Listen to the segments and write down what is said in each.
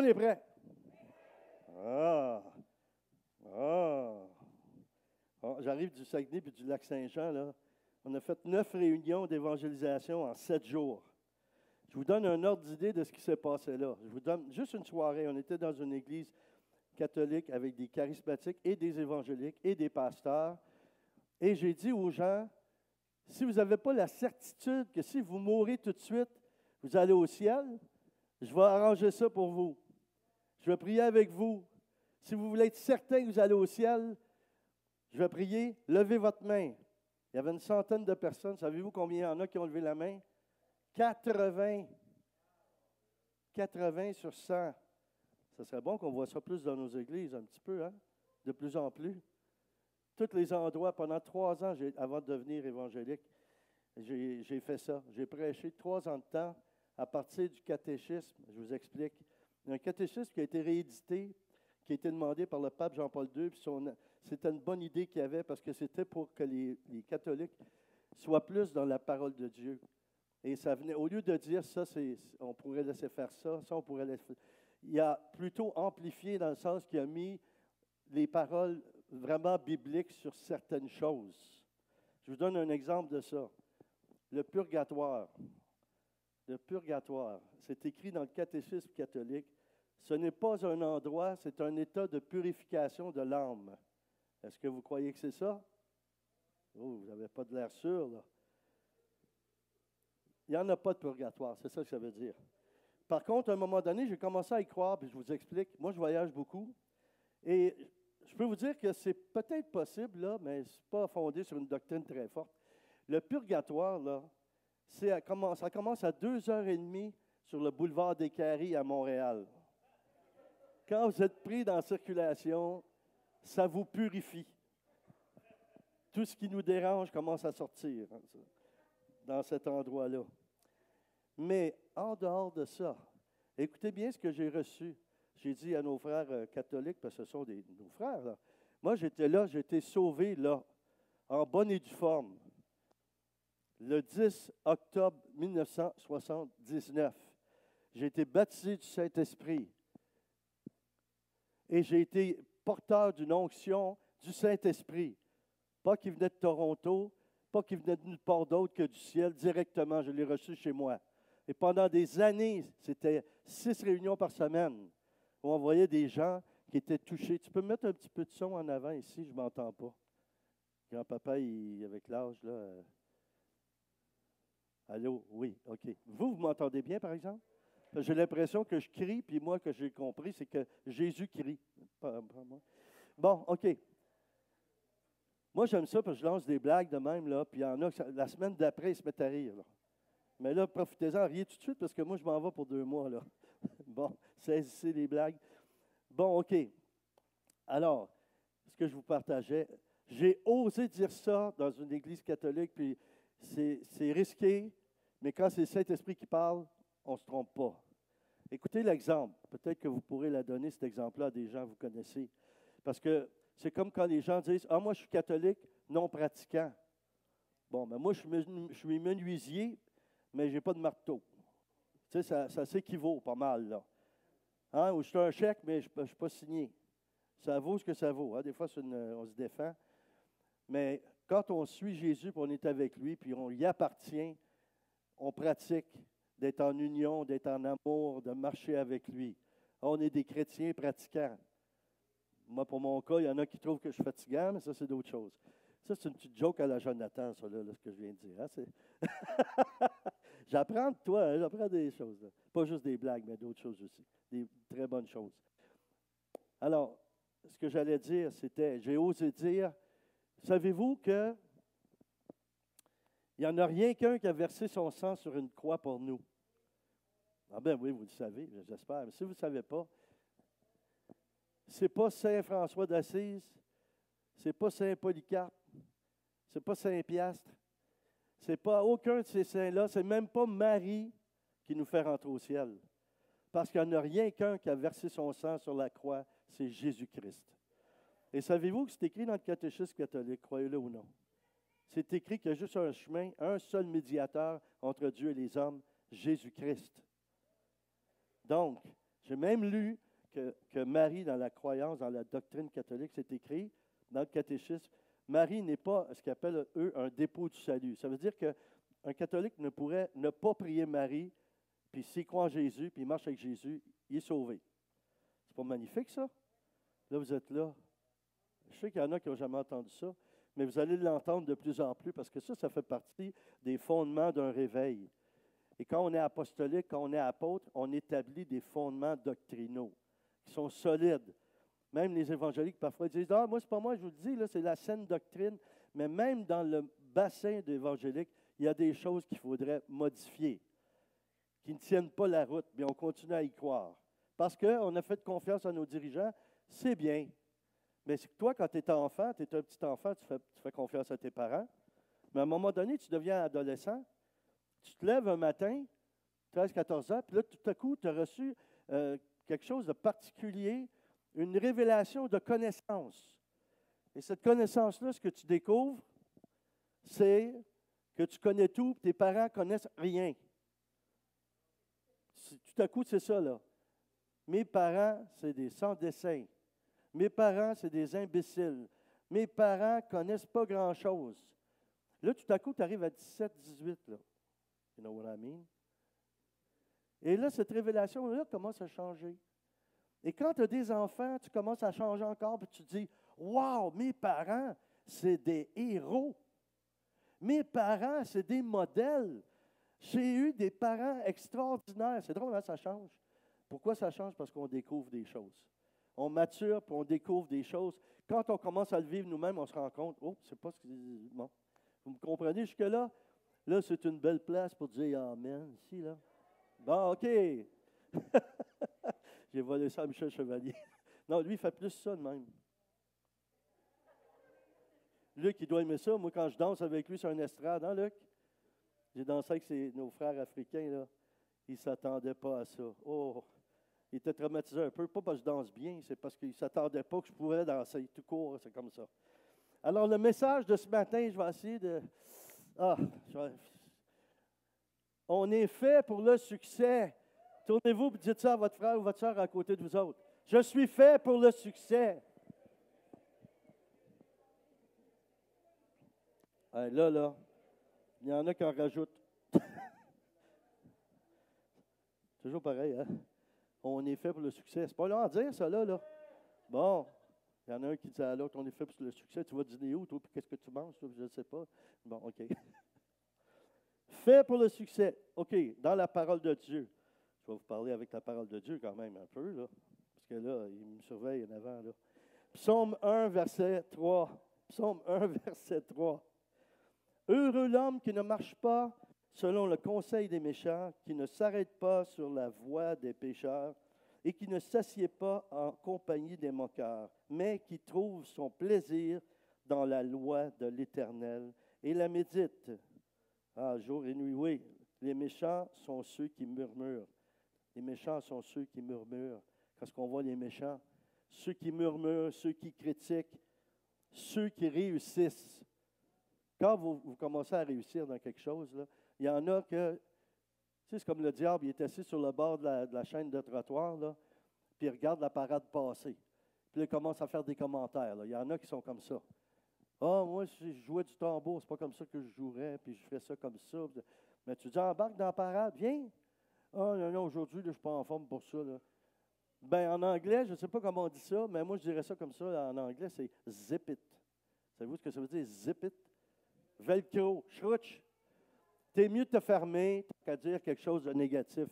monde est prêt? Ah! Ah! Ah, j'arrive du Saguenay puis du Lac-Saint-Jean, là. On a fait 9 réunions d'évangélisation en 7 jours. Je vous donne un ordre d'idée de ce qui s'est passé là. Je vous donne juste une soirée. On était dans une église catholique avec des charismatiques et des évangéliques et des pasteurs. Et j'ai dit aux gens, si vous n'avez pas la certitude que si vous mourrez tout de suite, vous allez au ciel, je vais arranger ça pour vous. Je vais prier avec vous. Si vous voulez être certain que vous allez au ciel, je vais prier, levez votre main. Il y avait une centaine de personnes. Savez-vous combien il y en a qui ont levé la main? 80. 80 sur 100. Ça serait bon qu'on voit ça plus dans nos églises, un petit peu, hein? De plus en plus. Tous les endroits, pendant 3 ans, avant de devenir évangélique, j'ai fait ça. J'ai prêché 3 ans de temps à partir du catéchisme. Je vous explique. Il y a un catéchisme qui a été réédité, qui a été demandé par le pape Jean-Paul II. C'était une bonne idée qu'il y avait parce que c'était pour que les catholiques soient plus dans la parole de Dieu. Et ça venait, au lieu de dire ça, on pourrait laisser faire ça, ça on pourrait laisser faire. Il a plutôt amplifié dans le sens qu'il a mis les paroles vraiment bibliques sur certaines choses. Je vous donne un exemple de ça. Le purgatoire. Le purgatoire, c'est écrit dans le catéchisme catholique. Ce n'est pas un endroit, c'est un état de purification de l'âme. Est-ce que vous croyez que c'est ça? Oh, vous n'avez pas de l'air sûr, là. Il n'y en a pas de purgatoire, c'est ça que ça veut dire. Par contre, à un moment donné, j'ai commencé à y croire, puis je vous explique. Moi, je voyage beaucoup. Et je peux vous dire que c'est peut-être possible, là, mais ce n'est pas fondé sur une doctrine très forte. Le purgatoire, là, ça commence à 2h30 sur le boulevard des Caries à Montréal. Quand vous êtes pris dans la circulation, ça vous purifie. Tout ce qui nous dérange commence à sortir dans cet endroit-là. Mais en dehors de ça, écoutez bien ce que j'ai reçu. J'ai dit à nos frères catholiques, parce que ce sont nos frères, là. Moi, j'étais là, j'ai été sauvé là, en bonne et due forme, le 10 octobre 1979. J'ai été baptisé du Saint-Esprit. Et j'ai été porteur d'une onction du Saint-Esprit. Pas qui venait de Toronto, pas qui venait de nulle part d'autre que du ciel, directement, je l'ai reçu chez moi. Et pendant des années, c'était 6 réunions par semaine, où on voyait des gens qui étaient touchés. Tu peux me mettre un petit peu de son en avant ici, je ne m'entends pas. Grand-papa, avec l'âge, là. Allô? Oui, OK. Vous m'entendez bien, par exemple? J'ai l'impression que je crie, puis moi, que j'ai compris, c'est que Jésus crie. Pas moi. Bon, OK. Moi, j'aime ça parce que je lance des blagues de même, là, puis il y en a, la semaine d'après, ils se mettent à rire, là. Mais là, profitez-en, riez tout de suite, parce que moi, je m'en vais pour 2 mois, là. Bon, saisissez les blagues. Bon, OK. Alors, ce que je vous partageais, j'ai osé dire ça dans une église catholique, puis c'est risqué, mais quand c'est le Saint-Esprit qui parle, on ne se trompe pas. Écoutez l'exemple. Peut-être que vous pourrez la donner, cet exemple-là, à des gens que vous connaissez. Parce que c'est comme quand les gens disent « Ah, moi, je suis catholique, non pratiquant. » Bon, mais moi, je suis menuisier, mais je n'ai pas de marteau. Tu sais, ça s'équivaut pas mal, là. Hein? Ou je suis un chèque, mais je ne suis pas signé. Ça vaut ce que ça vaut. Hein? Des fois, on se défend. Mais quand on suit Jésus, puis on est avec lui, puis on y appartient, on pratique d'être en union, d'être en amour, de marcher avec lui. On est des chrétiens pratiquants. Moi, pour mon cas, il y en a qui trouvent que je suis fatigant, mais ça, c'est d'autres choses. Ça, c'est une petite joke à la Jonathan, ça, là, ce que je viens de dire. Hein? J'apprends de toi, hein? J'apprends des choses. Là. Pas juste des blagues, mais d'autres choses aussi. Des très bonnes choses. Alors, ce que j'allais dire, c'était, j'ai osé dire, savez-vous que il n'y en a rien qu'un qui a versé son sang sur une croix pour nous? Ah ben oui, vous le savez, j'espère. Mais si vous ne savez pas, ce n'est pas Saint François d'Assise, ce n'est pas Saint Polycarpe, ce n'est pas Saint Piastre, ce n'est pas aucun de ces saints-là, ce n'est même pas Marie qui nous fait rentrer au ciel. Parce qu'il n'y en a rien qu'un qui a versé son sang sur la croix, c'est Jésus-Christ. Et savez-vous que c'est écrit dans le catéchisme catholique, croyez-le ou non? C'est écrit qu'il y a juste un chemin, un seul médiateur entre Dieu et les hommes, Jésus-Christ. Donc, J'ai même lu que Marie, dans la croyance, dans la doctrine catholique, c'est écrit dans le catéchisme, Marie n'est pas ce qu'ils appellent, eux, un dépôt du salut. Ça veut dire qu'un catholique ne pourrait ne pas prier Marie, puis s'il croit en Jésus, puis il marche avec Jésus, il est sauvé. C'est pas magnifique, ça? Là, vous êtes là. Je sais qu'il y en a qui n'ont jamais entendu ça, mais vous allez l'entendre de plus en plus, parce que ça fait partie des fondements d'un réveil. Et quand on est apostolique, quand on est apôtre, on établit des fondements doctrinaux qui sont solides. Même les évangéliques, parfois, disent « Ah, moi, c'est pas moi, je vous le dis, là, c'est la saine doctrine. » Mais même dans le bassin d'évangéliques, il y a des choses qu'il faudrait modifier, qui ne tiennent pas la route, mais on continue à y croire. Parce qu'on a fait confiance à nos dirigeants, c'est bien. Mais toi, quand tu es enfant, tu es un petit enfant, tu fais confiance à tes parents. Mais à un moment donné, tu deviens adolescent, tu te lèves un matin, 13-14 ans, puis là, tout à coup, tu as reçu quelque chose de particulier, une révélation de connaissance. Et cette connaissance-là, ce que tu découvres, c'est que tu connais tout, tes parents ne connaissent rien. Tout à coup, c'est ça, là. Mes parents, c'est des sans-dessin. Mes parents, c'est des imbéciles. Mes parents ne connaissent pas grand-chose. Là, tout à coup, tu arrives à 17, 18, là. You know what I mean? Et là, cette révélation-là commence à changer. Et quand tu as des enfants, tu commences à changer encore, puis tu te dis, « Wow, mes parents, c'est des héros. Mes parents, c'est des modèles. J'ai eu des parents extraordinaires. » C'est drôle, hein, ça change. Pourquoi ça change? Parce qu'on découvre des choses. On mature, puis on découvre des choses. Quand on commence à le vivre nous-mêmes, on se rend compte, « Oh, c'est pas ce que... » Bon. Vous me comprenez jusque-là? Là, c'est une belle place pour dire Amen, ici, là. Bon, OK. J'ai volé ça à Michel Chevalier. Non, lui, il fait plus ça de même. Luc, il doit aimer ça. Moi, quand je danse avec lui sur un estrade, hein, Luc? J'ai dansé avec nos frères africains, là. Ils ne s'attendaient pas à ça. Oh! Il était traumatisé un peu. Pas parce que je danse bien, c'est parce qu'il ne s'attendait pas que je pourrais danser. Tout court, c'est comme ça. Alors, le message de ce matin, je vais essayer de... On est fait pour le succès. Tournez-vous et dites ça à votre frère ou votre soeur à côté de vous autres. Je suis fait pour le succès. Là, il y en a qui en rajoutent. Toujours pareil, hein? On est fait pour le succès. C'est pas long à dire, ça, là. Bon, il y en a un qui dit à l'autre, on est fait pour le succès. Tu vas dîner où, toi, puis qu'est-ce que tu manges, toi? Je ne sais pas. Bon, OK. Fait pour le succès. OK, dans la parole de Dieu. Je vais vous parler avec la parole de Dieu quand même un peu, là. Parce que là, il me surveille en avant, là. Psaume 1, verset 3. Psaume 1, verset 3. Heureux l'homme qui ne marche pas selon le conseil des méchants, qui ne s'arrête pas sur la voie des pécheurs et qui ne s'assied pas en compagnie des moqueurs, mais qui trouve son plaisir dans la loi de l'Éternel et la médite. Ah, jour et nuit, oui. Les méchants sont ceux qui murmurent. Les méchants sont ceux qui murmurent. Quand on voit les méchants, ceux qui murmurent, ceux qui critiquent, ceux qui réussissent. Quand vous commencez à réussir dans quelque chose, là, il y en a que, tu sais, c'est comme le diable, il est assis sur le bord de la chaîne de trottoir, là, puis il regarde la parade passer. Puis il commence à faire des commentaires. Là. Il y en a qui sont comme ça. Ah, moi, si je jouais du tambour, c'est pas comme ça que je jouerais, puis je ferais ça comme ça. Mais tu dis, embarque dans la parade, viens. Ah, non, aujourd'hui, là, je ne suis pas en forme pour ça. Là. Ben, en anglais, je ne sais pas comment on dit ça, mais moi, je dirais ça comme ça. En anglais, c'est zip it. Savez-vous ce que ça veut dire, zip it? Velcro, schrouch. T'es mieux de te fermer qu'à dire quelque chose de négatif.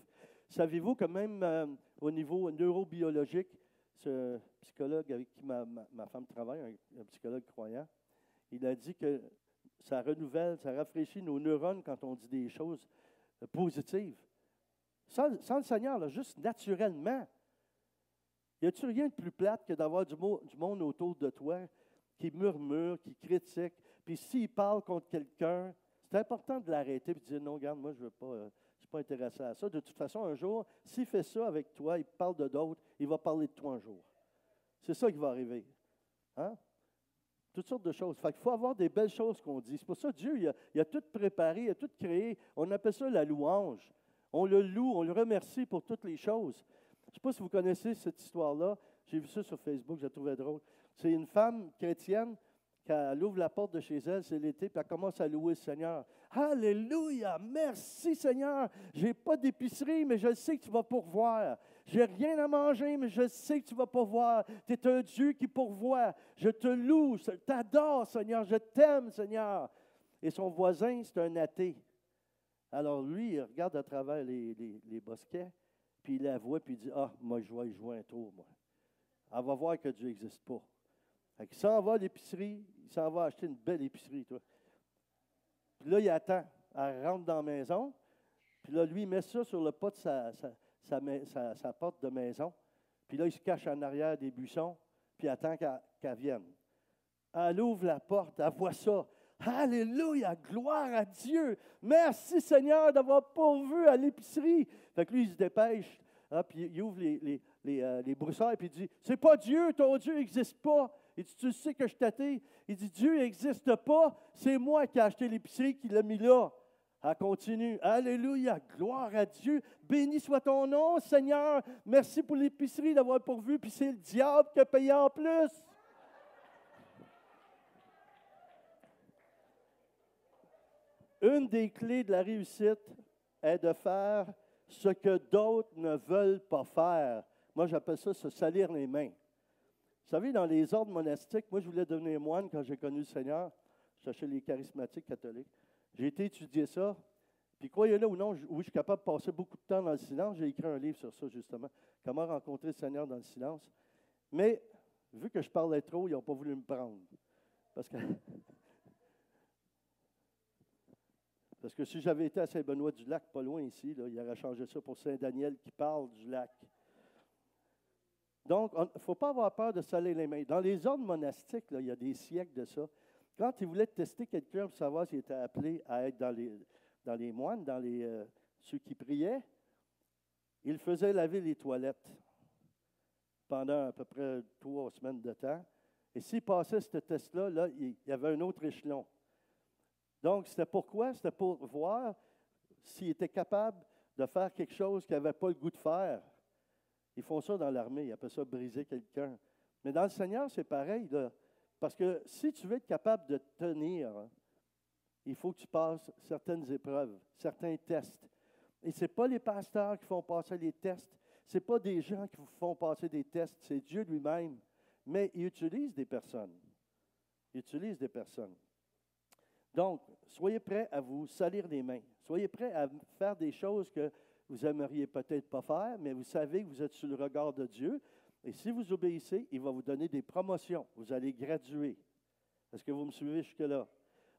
Savez-vous que même au niveau neurobiologique, ce psychologue avec qui ma femme travaille, un psychologue croyant, il a dit que ça renouvelle, ça rafraîchit nos neurones quand on dit des choses positives. Sans le Seigneur, là, juste naturellement. Y a-t-il rien de plus plate que d'avoir du monde autour de toi qui murmure, qui critique, puis s'il parle contre quelqu'un, c'est important de l'arrêter et de dire non, regarde, moi, je ne suis pas intéressé à ça. De toute façon, un jour, s'il fait ça avec toi, il parle de d'autres, il va parler de toi un jour. C'est ça qui va arriver. Hein? Toutes sortes de choses. Fait qu'il faut avoir des belles choses qu'on dit. C'est pour ça que Dieu, il a tout préparé, il a tout créé. On appelle ça la louange. On le loue, on le remercie pour toutes les choses. Je ne sais pas si vous connaissez cette histoire-là. J'ai vu ça sur Facebook, je la trouvais drôle. C'est une femme chrétienne, quand elle ouvre la porte de chez elle, c'est l'été, puis elle commence à louer le Seigneur. Alléluia! Merci Seigneur! Je n'ai pas d'épicerie, mais je sais que tu vas pourvoir. Je n'ai rien à manger, mais je sais que tu vas pourvoir. Tu es un Dieu qui pourvoit. Je te loue, je t'adore Seigneur, je t'aime Seigneur. Et son voisin, c'est un athée. Alors lui, il regarde à travers les bosquets, puis il la voit, puis il dit, ah, moi je vais y jouer un tour, moi. Elle va voir que Dieu n'existe pas. Il s'en va à l'épicerie, il s'en va acheter une belle épicerie, toi. Puis là, il attend. Elle rentre dans la maison, puis là, lui, il met ça sur le pas de sa porte de maison. Puis là, il se cache en arrière des buissons, puis il attend qu'elle vienne. Elle ouvre la porte, elle voit ça. Alléluia, gloire à Dieu. Merci Seigneur d'avoir pourvu à l'épicerie. Fait que lui, il se dépêche, hein, puis il ouvre les broussailles, puis il dit, c'est pas Dieu, ton Dieu n'existe pas. Il dit, tu sais que je t'attends. Il dit, Dieu n'existe pas, c'est moi qui ai acheté l'épicerie, qui l'a mis là. Elle continue, Alléluia, gloire à Dieu. Béni soit ton nom, Seigneur. Merci pour l'épicerie d'avoir pourvu, puis c'est le diable qui a payé en plus. Une des clés de la réussite est de faire ce que d'autres ne veulent pas faire. Moi, j'appelle ça se salir les mains. Vous savez, dans les ordres monastiques, moi, je voulais devenir moine quand j'ai connu le Seigneur. Je cherchais les charismatiques catholiques. J'ai été étudier ça. Puis, croyez-le ou non, oui, je suis capable de passer beaucoup de temps dans le silence. J'ai écrit un livre sur ça, justement. Comment rencontrer le Seigneur dans le silence. Mais, vu que je parlais trop, ils n'ont pas voulu me prendre. Parce que si j'avais été à Saint-Benoît-du-Lac, pas loin ici, là, il aurait changé ça pour Saint-Daniel qui parle du lac. Donc, il ne faut pas avoir peur de salir les mains. Dans les ordres monastiques, là, il y a des siècles de ça. Quand ils voulaient tester quelqu'un pour savoir s'il était appelé à être dans les moines, ceux qui priaient, ils faisaient laver les toilettes pendant à peu près 3 semaines de temps. Et s'ils passaient ce test-là, là, il y avait un autre échelon. Donc, c'était pourquoi? C'était pour voir s'il était capable de faire quelque chose qu'il n'avait pas le goût de faire. Ils font ça dans l'armée, ils appellent ça briser quelqu'un. Mais dans le Seigneur, c'est pareil, là. Parce que si tu veux être capable de tenir, hein, il faut que tu passes certaines épreuves, certains tests. Et ce n'est pas les pasteurs qui font passer les tests, ce n'est pas des gens qui vous font passer des tests, c'est Dieu lui-même. Mais il utilise des personnes. Il utilise des personnes. Donc, soyez prêts à vous salir les mains. Soyez prêts à faire des choses que vous aimeriez peut-être pas faire, mais vous savez que vous êtes sous le regard de Dieu. Et si vous obéissez, il va vous donner des promotions. Vous allez graduer. Est-ce que vous me suivez jusque-là?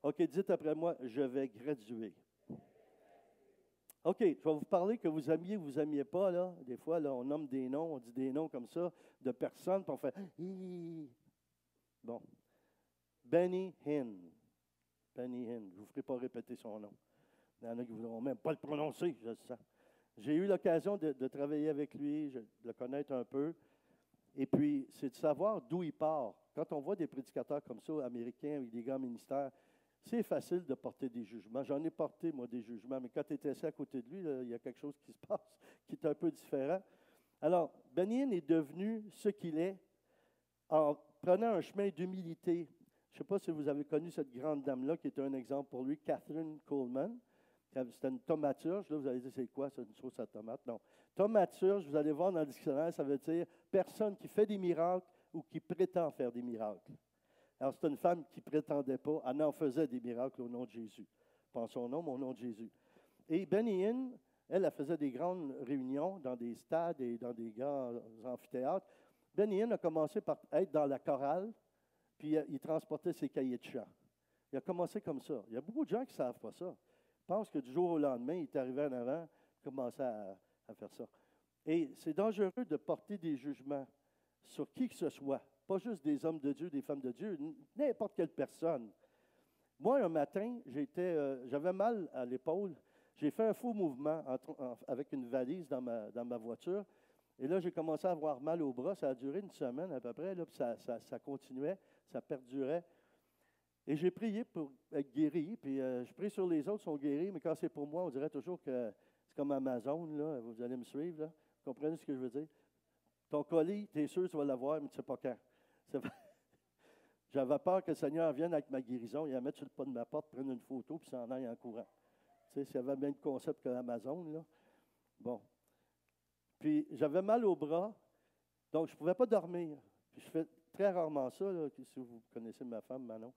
OK, dites après moi, je vais graduer. OK, je vais vous parler que vous aimiez ou vous n'aimiez pas. Là. Des fois, là, on nomme des noms, on dit des noms comme ça de personnes, puis on fait « Hi! » Bon. Benny Hinn. Benny Hinn. Je ne vous ferai pas répéter son nom. Il y en a qui ne voudront même pas le prononcer, je le sens. J'ai eu l'occasion de travailler avec lui, de le connaître un peu. Et puis, c'est de savoir d'où il part. Quand on voit des prédicateurs comme ça, américains, avec des grands ministères, c'est facile de porter des jugements. J'en ai porté, moi, des jugements, mais quand tu étais assis à côté de lui, là, il y a quelque chose qui se passe qui est un peu différent. Alors, Benny Hinn est devenu ce qu'il est en prenant un chemin d'humilité. Je ne sais pas si vous avez connu cette grande dame-là, qui était un exemple pour lui, Catherine Coleman. C'était une thaumaturge. Là, vous allez dire, c'est quoi, c'est une sauce à tomate? Non. Thaumaturge, vous allez voir dans le dictionnaire, ça veut dire personne qui fait des miracles ou qui prétend faire des miracles. Alors, c'est une femme qui ne prétendait pas, elle en faisait des miracles au nom de Jésus. Pas en son nom, mais au nom de Jésus. Et Benny Hinn, elle faisait des grandes réunions dans des stades et dans des grands amphithéâtres. Benny Hinn a commencé par être dans la chorale, puis il transportait ses cahiers de chant. Il a commencé comme ça. Il y a beaucoup de gens qui ne savent pas ça. Ils pensent que du jour au lendemain, il est arrivé en avant, il a commencé à faire ça. Et c'est dangereux de porter des jugements sur qui que ce soit. Pas juste des hommes de Dieu, des femmes de Dieu, n'importe quelle personne. Moi, un matin, j'avais mal à l'épaule. J'ai fait un faux mouvement avec une valise dans ma voiture. Et là, j'ai commencé à avoir mal au bras. Ça a duré une semaine à peu près. Là, puis ça continuait, ça perdurait. Et j'ai prié pour être guéri. Puis je prie sur les autres, sont guéris. Mais quand c'est pour moi, on dirait toujours que c'est comme Amazon. Là, vous allez me suivre. Là. Vous comprenez ce que je veux dire? Ton colis, tu es sûr que tu vas l'avoir, mais tu ne sais pas quand. C'est vrai. J'avais peur que le Seigneur vienne avec ma guérison, il la mette sur le pas de ma porte, prenne une photo, puis s'en aille en courant. Tu sais, s'il y avait bien de concept que Amazon, là. Bon. Puis, j'avais mal au bras, donc je ne pouvais pas dormir. Puis, je fais très rarement ça, là, si vous connaissez ma femme, Manon.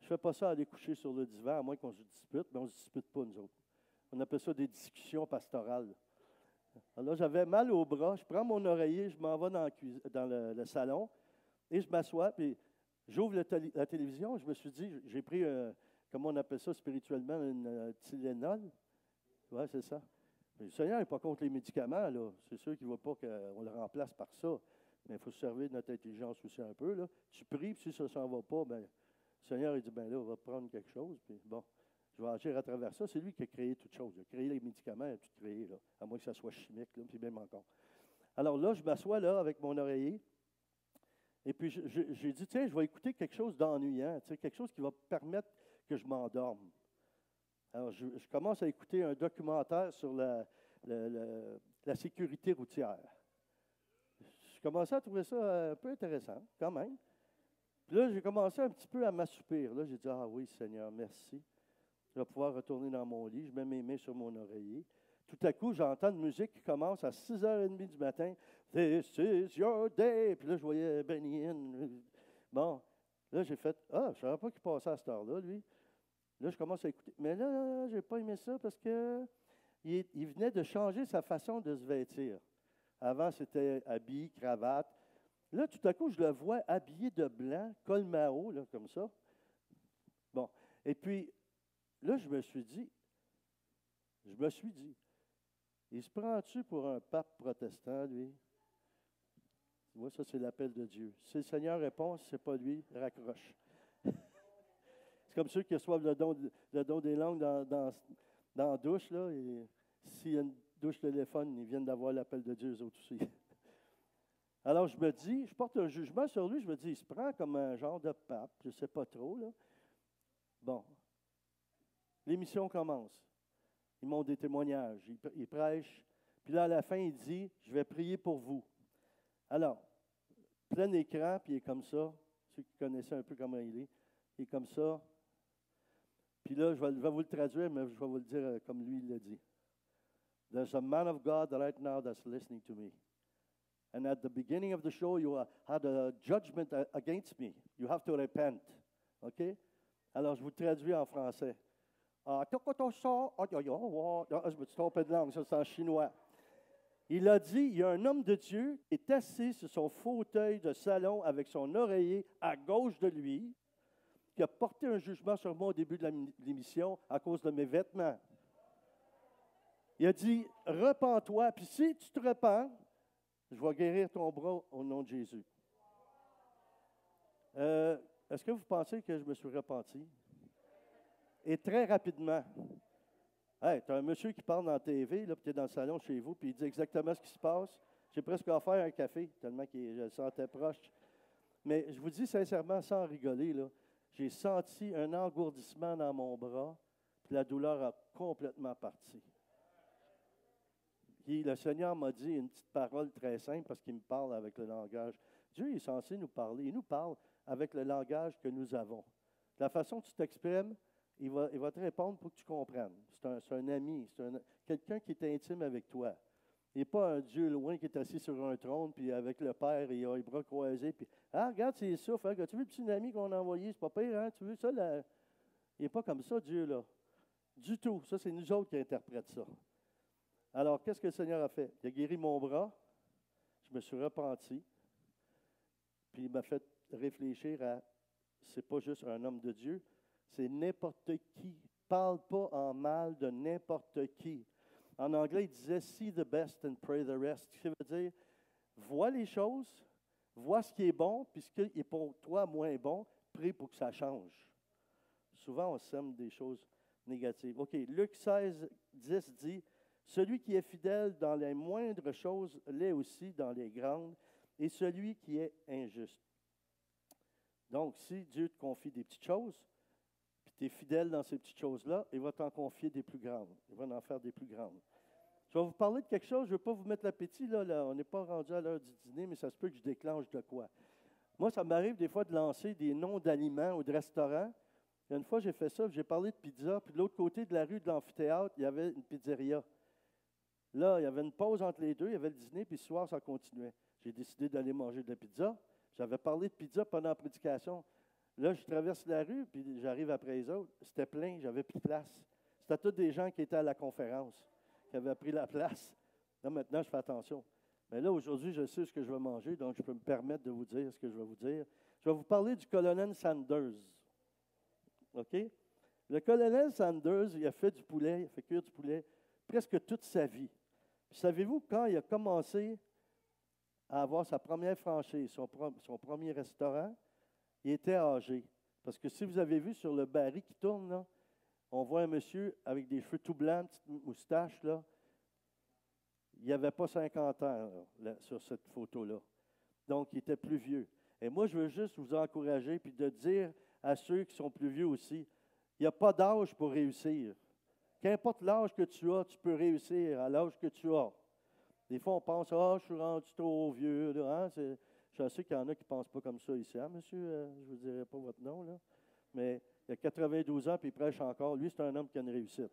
Je ne fais pas ça aller coucher sur le divan, à moins qu'on se dispute, mais on ne se dispute pas, nous autres. On appelle ça des discussions pastorales. Alors, j'avais mal au bras, je prends mon oreiller, je m'en vais dans le salon, et je m'assois, puis j'ouvre la télévision, je me suis dit, j'ai pris, comment on appelle ça spirituellement, une Tylenol. Oui, c'est ça. Mais le Seigneur n'est pas contre les médicaments, là. C'est sûr qu'il ne va pas qu'on le remplace par ça. Mais il faut se servir de notre intelligence aussi un peu, là. Tu pries, puis si ça ne s'en va pas, bien, le Seigneur, il dit, bien là, on va prendre quelque chose, puis bon, je vais agir à travers ça. C'est lui qui a créé toutes choses. Il a créé les médicaments, il a tout créé, là. À moins que ça soit chimique, là, puis même encore. Alors là, je m'assois là avec mon oreiller. Et puis, j'ai dit, tiens, je vais écouter quelque chose d'ennuyant, quelque chose qui va permettre que je m'endorme. Alors, je commence à écouter un documentaire sur la sécurité routière. Je commençais à trouver ça un peu intéressant, quand même. Puis là, j'ai commencé un petit peu à m'assoupir. Là, j'ai dit, ah oui, Seigneur, merci. Je vais pouvoir retourner dans mon lit. Je mets mes mains sur mon oreiller. Tout à coup, j'entends une musique qui commence à 6h30 du matin. This is your day. Puis là, je voyais Benny Hinn. Bon, là, j'ai fait, je ne savais pas qu'il passait à cette heure-là, lui. Là, je commence à écouter. Mais là, je n'ai pas aimé ça parce qu'il venait de changer sa façon de se vêtir. Avant, c'était habit, cravate. Là, tout à coup, je le vois habillé de blanc, col Mao, là, comme ça. Bon. Et puis, là, je me suis dit, il se prend-tu pour un pape protestant, lui? Moi, ça, c'est l'appel de Dieu. Si le Seigneur répond, si ce n'est pas lui, raccroche. C'est comme ceux qui reçoivent le don des langues dans la douche, là, et s'il y a une douche téléphone, ils viennent d'avoir l'appel de Dieu, eux autres aussi. Alors, je me dis, je porte un jugement sur lui, je me dis, il se prend comme un genre de pape, je ne sais pas trop, là. Bon. L'émission commence. Ils montrent des témoignages, ils prêchent. Puis là, à la fin, il dit, je vais prier pour vous. Alors, plein écran, puis il est comme ça. Ceux qui connaissaient un peu comment il est comme ça. Puis là, je vais vous le traduire, mais je vais vous le dire comme lui, il l'a dit. There's a man of God right now that's listening to me. And at the beginning of the show, you had a judgment against me. You have to repent. OK? Alors, je vous traduis en français. Je me suis trompé de langue, ça c'est en chinois. Il a dit, il y a un homme de Dieu qui est assis sur son fauteuil de salon avec son oreiller à gauche de lui, qui a porté un jugement sur moi au début de l'émission à cause de mes vêtements. Il a dit, repens-toi, puis si tu te repens, je vais guérir ton bras au nom de Jésus. Est-ce que vous pensez que je me suis repenti? Et très rapidement. Hey, tu as un monsieur qui parle dans la TV, là, puis tu es dans le salon chez vous, puis il dit exactement ce qui se passe. J'ai presque offert un café, tellement que je le sentais proche. Mais je vous dis sincèrement, sans rigoler, là, j'ai senti un engourdissement dans mon bras, puis la douleur a complètement parti. Puis le Seigneur m'a dit une petite parole très simple, parce qu'il me parle avec le langage. Dieu est censé nous parler. Il nous parle avec le langage que nous avons. La façon dont tu t'exprimes, il va te répondre pour que tu comprennes. C'est un ami, quelqu'un qui est intime avec toi. Il n'est pas un Dieu loin qui est assis sur un trône, puis avec le Père, il a les bras croisés, puis « Ah, regarde, c'est souffle, hein? Tu vu le petit ami qu'on a envoyé? C'est pas pire, hein? Tu veux ça? Il n'est pas comme ça, Dieu, là. Du tout. Ça, c'est nous autres qui interprétons ça. Alors, qu'est-ce que le Seigneur a fait? Il a guéri mon bras, je me suis repenti, puis il m'a fait réfléchir à, c'est pas juste un homme de Dieu, c'est n'importe qui. Parle pas en mal de n'importe qui. En anglais, il disait « see the best and pray the rest ». Ce qui veut dire, vois les choses, vois ce qui est bon, puis ce qui est pour toi moins bon, prie pour que ça change. Souvent, on sème des choses négatives. OK, Luc 16, 10 dit « Celui qui est fidèle dans les moindres choses l'est aussi dans les grandes, et celui qui est injuste. » Donc, si Dieu te confie des petites choses, puis tu es fidèle dans ces petites choses-là, il va t'en confier des plus grandes. Il va en faire des plus grandes. Je vais vous parler de quelque chose, je ne veux pas vous mettre l'appétit, là, on n'est pas rendu à l'heure du dîner, mais ça se peut que je déclenche de quoi. Moi, ça m'arrive des fois de lancer des noms d'aliments ou de restaurants. Il y a une fois, j'ai fait ça, j'ai parlé de pizza, puis de l'autre côté de la rue de l'amphithéâtre, il y avait une pizzeria. Là, il y avait une pause entre les deux, il y avait le dîner, puis ce soir, ça continuait. J'ai décidé d'aller manger de la pizza. J'avais parlé de pizza pendant la prédication. Là, je traverse la rue, puis j'arrive après les autres. C'était plein, j'avais plus de place. C'était tous des gens qui étaient à la conférence, qui avaient pris la place. Là, maintenant, je fais attention. Mais là, aujourd'hui, je sais ce que je vais manger, donc je peux me permettre de vous dire ce que je vais vous dire. Je vais vous parler du colonel Sanders. OK? Le colonel Sanders, il a fait du poulet, il a fait cuire du poulet presque toute sa vie. Puis savez-vous, quand il a commencé à avoir sa première franchise, son premier restaurant, il était âgé. Parce que si vous avez vu sur le baril qui tourne, là, on voit un monsieur avec des cheveux tout blancs, une petite moustache, là. Il n'y avait pas 50 ans là, sur cette photo-là. Donc, il était plus vieux. Et moi, je veux juste vous encourager puis de dire à ceux qui sont plus vieux aussi, il n'y a pas d'âge pour réussir. Qu'importe l'âge que tu as, tu peux réussir à l'âge que tu as. Des fois, on pense, je suis rendu trop vieux. Là, hein? Je sais qu'il y en a qui ne pensent pas comme ça ici. Hein, monsieur, je ne vous dirai pas votre nom, là. Mais il a 92 ans puis il prêche encore. Lui, c'est un homme qui a une réussite.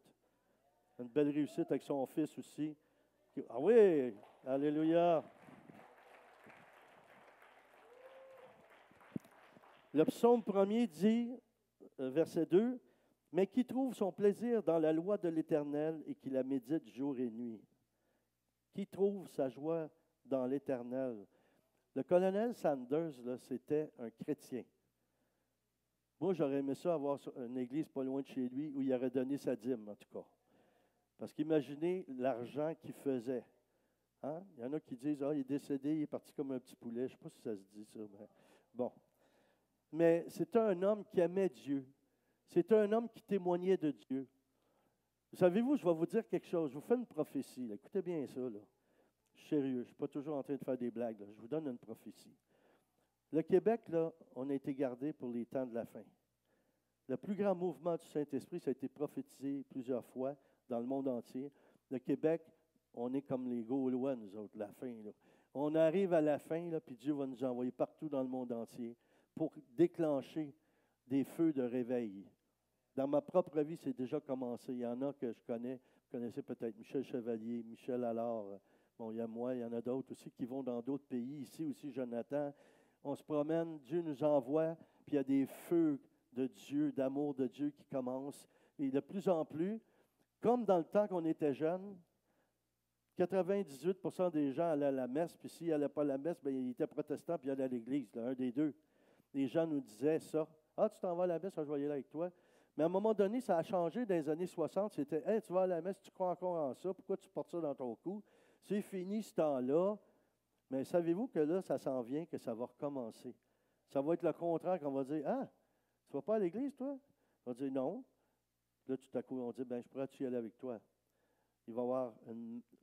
Une belle réussite avec son fils aussi. Ah oui, alléluia. Le psaume 1er dit, verset 2, « Mais qui trouve son plaisir dans la loi de l'Éternel et qui la médite jour et nuit. » Qui trouve sa joie dans l'Éternel? Le colonel Sanders, là, c'était un chrétien. Moi, j'aurais aimé ça avoir une église pas loin de chez lui où il aurait donné sa dîme, en tout cas. Parce qu'imaginez l'argent qu'il faisait. Hein? Il y en a qui disent, il est décédé, il est parti comme un petit poulet. Je ne sais pas si ça se dit, ça. Mais bon. Mais c'était un homme qui aimait Dieu. C'était un homme qui témoignait de Dieu. Savez-vous, je vais vous dire quelque chose. Je vous fais une prophétie. Là. Écoutez bien ça. Là. Je suis sérieux. Je ne suis pas toujours en train de faire des blagues. Là. Je vous donne une prophétie. Le Québec, là, on a été gardé pour les temps de la fin. Le plus grand mouvement du Saint-Esprit, ça a été prophétisé plusieurs fois dans le monde entier. Le Québec, on est comme les Gaulois, nous autres, la fin. Là. On arrive à la fin, là, puis Dieu va nous envoyer partout dans le monde entier pour déclencher des feux de réveil. Dans ma propre vie, c'est déjà commencé. Il y en a que je connais. Vous connaissez peut-être Michel Chevalier, Michel Allard. Bon, il y a moi, il y en a d'autres aussi qui vont dans d'autres pays. Ici aussi, Jonathan. On se promène, Dieu nous envoie, puis il y a des feux de Dieu, d'amour de Dieu qui commencent. Et de plus en plus, comme dans le temps qu'on était jeunes, 98% des gens allaient à la messe, puis s'ils n'allaient pas à la messe, bien, ils étaient protestants, puis ils allaient à l'église, là, un des deux. Les gens nous disaient ça. « Ah, tu t'en vas à la messe, je vais y aller avec toi. » Mais à un moment donné, ça a changé dans les années 60. C'était « Hey, tu vas à la messe, tu crois encore en ça, pourquoi tu portes ça dans ton cou? » C'est fini ce temps-là. Mais savez-vous que là, ça s'en vient, que ça va recommencer. Ça va être le contraire qu'on va dire « Ah, tu ne vas pas à l'église, toi? » On va dire « Non. » Là, tout à coup, on dit « Ben, je pourrais-tu y aller avec toi? » Il va y avoir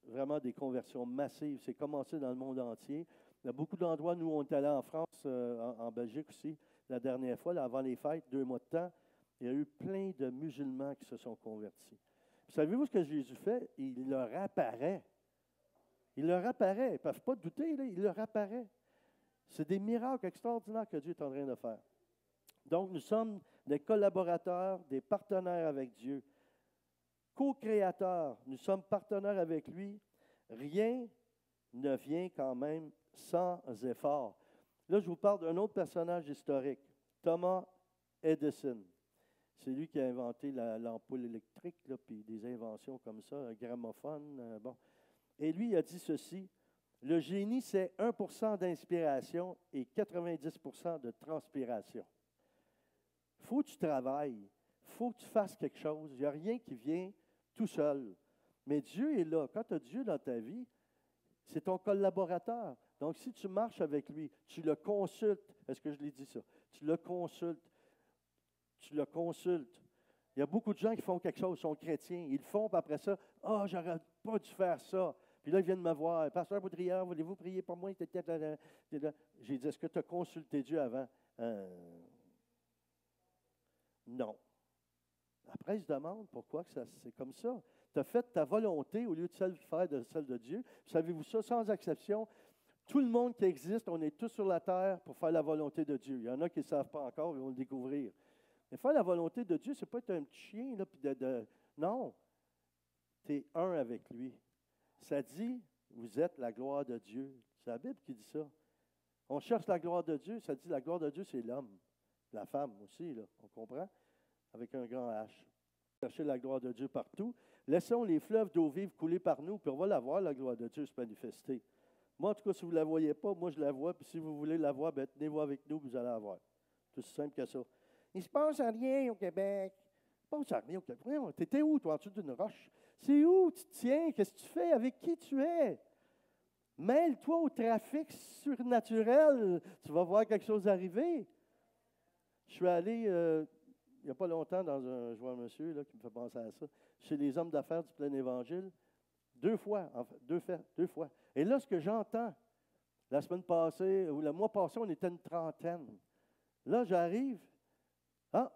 vraiment des conversions massives. C'est commencé dans le monde entier. Il y a beaucoup d'endroits, nous, on est allés en France, en Belgique aussi, la dernière fois, là, avant les fêtes, 2 mois de temps, il y a eu plein de musulmans qui se sont convertis. Puis, savez-vous ce que Jésus fait? Il leur apparaît. Il leur apparaît. Ils ne peuvent pas douter, là, il leur apparaît. C'est des miracles extraordinaires que Dieu est en train de faire. Donc, nous sommes des collaborateurs, des partenaires avec Dieu. Co-créateurs, nous sommes partenaires avec lui. Rien ne vient quand même sans effort. Là, je vous parle d'un autre personnage historique, Thomas Edison. C'est lui qui a inventé l'ampoule électrique, là, puis des inventions comme ça, un gramophone. Bon. Et lui, il a dit ceci, « Le génie, c'est 1% d'inspiration et 90% de transpiration. » Il faut que tu travailles, il faut que tu fasses quelque chose. Il n'y a rien qui vient tout seul. Mais Dieu est là. Quand tu as Dieu dans ta vie, c'est ton collaborateur. Donc, si tu marches avec lui, tu le consultes. Est-ce que je l'ai dit ça? Tu le consultes. Tu le consultes. Il y a beaucoup de gens qui font quelque chose, sont chrétiens. Ils le font, puis après ça, « Ah, j'aurais pas dû faire ça. » Puis là, ils viennent me voir. « Pasteur Boudriard, voulez-vous prier pour moi? » J'ai dit, « Est-ce que tu as consulté Dieu avant? » Non. Après, ils se demandent pourquoi c'est comme ça. tu as fait ta volonté au lieu de faire de celle de Dieu. Savez-vous ça, sans exception, tout le monde qui existe, on est tous sur la terre pour faire la volonté de Dieu. Il y en a qui ne savent pas encore, ils vont le découvrir. Mais faire la volonté de Dieu, ce n'est pas être un petit chien, là, puis non, tu es un avec lui. Ça dit, vous êtes la gloire de Dieu. C'est la Bible qui dit ça. On cherche la gloire de Dieu, ça dit la gloire de Dieu, c'est l'homme. La femme aussi, là, on comprend? Avec un grand H. Chercher la gloire de Dieu partout. Laissons les fleuves d'eau vive couler par nous, puis on va la voir, la gloire de Dieu se manifester. Moi, en tout cas, si vous ne la voyez pas, moi, je la vois, puis si vous voulez la voir, ben, tenez-vous avec nous, vous allez la voir. C'est aussi simple que ça. Il ne se passe rien au Québec. Il ne se passe rien au Québec. Tu étais où, toi, en dessous d'une roche? C'est où tu te tiens? Qu'est-ce que tu fais? Avec qui tu es? Mêle-toi au trafic surnaturel. Tu vas voir quelque chose arriver. Je suis allé, il n'y a pas longtemps, je vois un monsieur là, qui me fait penser à ça, chez les hommes d'affaires du plein évangile. 2 fois, en fait, deux fois. Et là, ce que j'entends, la semaine passée, ou le mois passé, on était une trentaine. Là, j'arrive,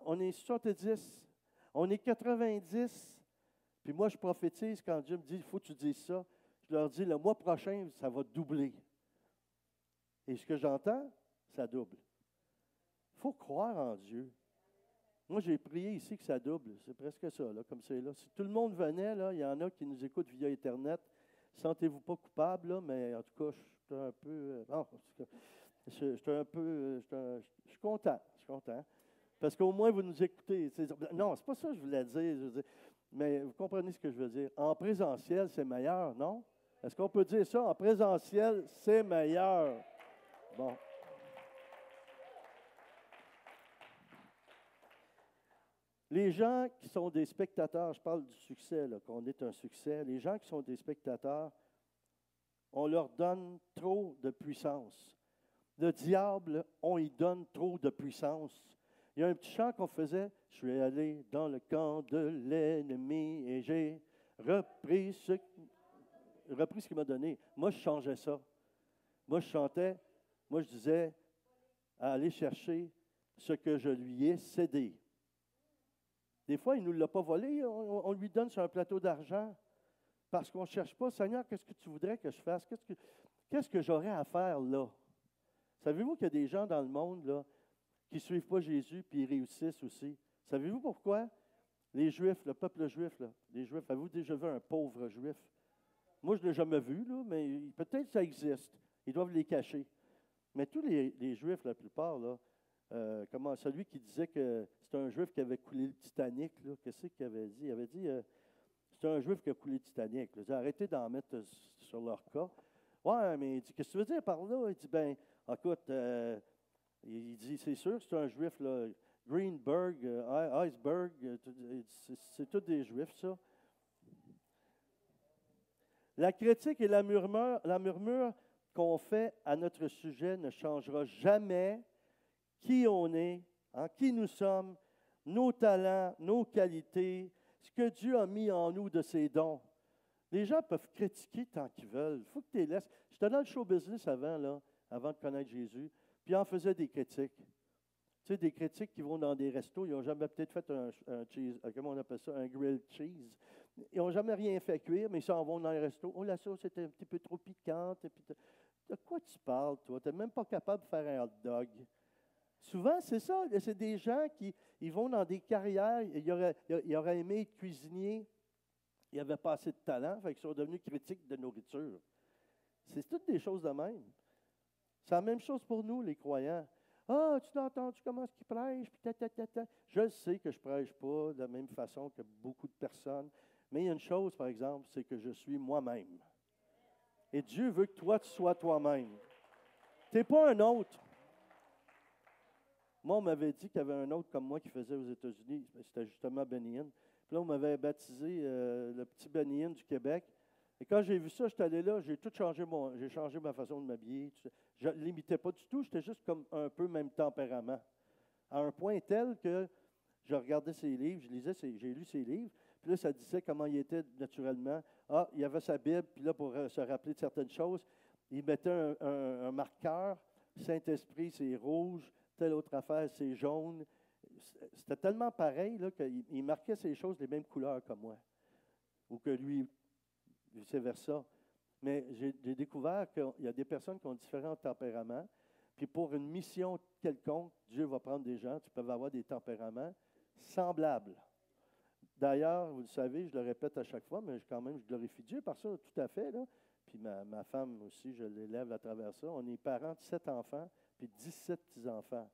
on est 70, on est 90, puis moi, je prophétise quand Dieu me dit, il faut que tu dises ça. Je leur dis, le mois prochain, ça va doubler. Et ce que j'entends, ça double. Il faut croire en Dieu. Moi, j'ai prié ici que ça double. C'est presque ça, là, comme c'est là. Si tout le monde venait, là, il y en a qui nous écoutent via Internet. Sentez-vous pas coupable, là, mais en tout cas, je suis un peu. Je suis content. Je suis content. Parce qu'au moins, vous nous écoutez. Non, c'est pas ça que je voulais dire. Mais vous comprenez ce que je veux dire. En présentiel, c'est meilleur, non? Est-ce qu'on peut dire ça? En présentiel, c'est meilleur. Bon. Les gens qui sont des spectateurs, je parle du succès, là, qu'on est un succès, les gens qui sont des spectateurs, on leur donne trop de puissance. Le diable, on y donne trop de puissance. Il y a un petit chant qu'on faisait, « Je suis allé dans le camp de l'ennemi et j'ai repris ce qu'il m'a donné. » Moi, je changeais ça. Moi, je chantais, moi, je disais, « Aller chercher ce que je lui ai cédé. » Des fois, il ne nous l'a pas volé, on lui donne sur un plateau d'argent parce qu'on ne cherche pas. Seigneur, qu'est-ce que tu voudrais que je fasse? Qu'est-ce que j'aurais à faire là? Savez-vous qu'il y a des gens dans le monde là, qui ne suivent pas Jésus puis ils réussissent aussi? Savez-vous pourquoi? Les Juifs, le peuple juif, là, les Juifs, avez-vous déjà vu un pauvre Juif? Moi, je ne l'ai jamais vu, là, mais peut-être que ça existe. Ils doivent les cacher. Mais tous les Juifs, la plupart, là, celui qui disait que c'est un Juif qui avait coulé le Titanic, là, qu'est-ce qu'il avait dit? Il avait dit, c'est un Juif qui a coulé le Titanic. Là. Il a arrêté d'en mettre sur leur cas. Ouais, mais il dit, qu'est-ce que tu veux dire par là? Il dit, ben, écoute, il dit, c'est sûr que c'est un Juif, là, Greenberg, Iceberg, c'est tous des Juifs, ça. La critique et la murmure qu'on fait à notre sujet ne changera jamais qui on est, qui nous sommes, nos talents, nos qualités, ce que Dieu a mis en nous de ses dons. Les gens peuvent critiquer tant qu'ils veulent. Il faut que tu les laisses. J'étais dans le show business avant de connaître Jésus, puis on faisait des critiques. Tu sais, des critiques qui vont dans des restos, ils n'ont jamais peut-être fait un cheese, comment on appelle ça, un grilled cheese. Ils n'ont jamais rien fait cuire, mais ils s'en vont dans les restos. Oh, la sauce était un petit peu trop piquante. Et puis de quoi tu parles, toi? Tu n'es même pas capable de faire un hot dog. Souvent, c'est ça. C'est des gens qui ils vont dans des carrières. Ils auraient aimé être cuisiniers. Ils n'avaient pas assez de talent, fait qu'ils sont devenus critiques de nourriture. C'est toutes des choses de même. C'est la même chose pour nous, les croyants. Ah, tu l'as entendu comment est-ce qu'ils prêchent? Puis Je sais que je ne prêche pas de la même façon que beaucoup de personnes. Mais il y a une chose, par exemple, c'est que je suis moi-même. Et Dieu veut que toi, tu sois toi-même. Tu n'es pas un autre. Moi, on m'avait dit qu'il y avait un autre comme moi qui faisait aux États-Unis. C'était justement Benny Hinn. Puis là, on m'avait baptisé le petit Benny Hinn du Québec. Et quand j'ai vu ça, j'étais allé là, j'ai tout changé. J'ai changé ma façon de m'habiller. Je ne l'imitais pas du tout. J'étais juste comme un peu même tempérament. À un point tel que je regardais ses livres, j'ai lu ses livres. Puis là, ça disait comment il était naturellement. Ah, il y avait sa Bible. Puis là, pour se rappeler de certaines choses, il mettait un marqueur. Saint-Esprit, c'est rouge. Telle autre affaire, c'est jaune. C'était tellement pareil là, qu'il marquait ces choses des mêmes couleurs que moi. ou que lui, vice-versa. Mais j'ai découvert qu'il y a des personnes qui ont différents tempéraments. Puis pour une mission quelconque, Dieu va prendre des gens qui peuvent avoir des tempéraments semblables. D'ailleurs, vous le savez, je le répète à chaque fois, mais quand même, je glorifie Dieu par ça, tout à fait. Là. Puis ma femme aussi, je l'élève à travers ça. On est parents de 7 enfants, puis 17 petits-enfants.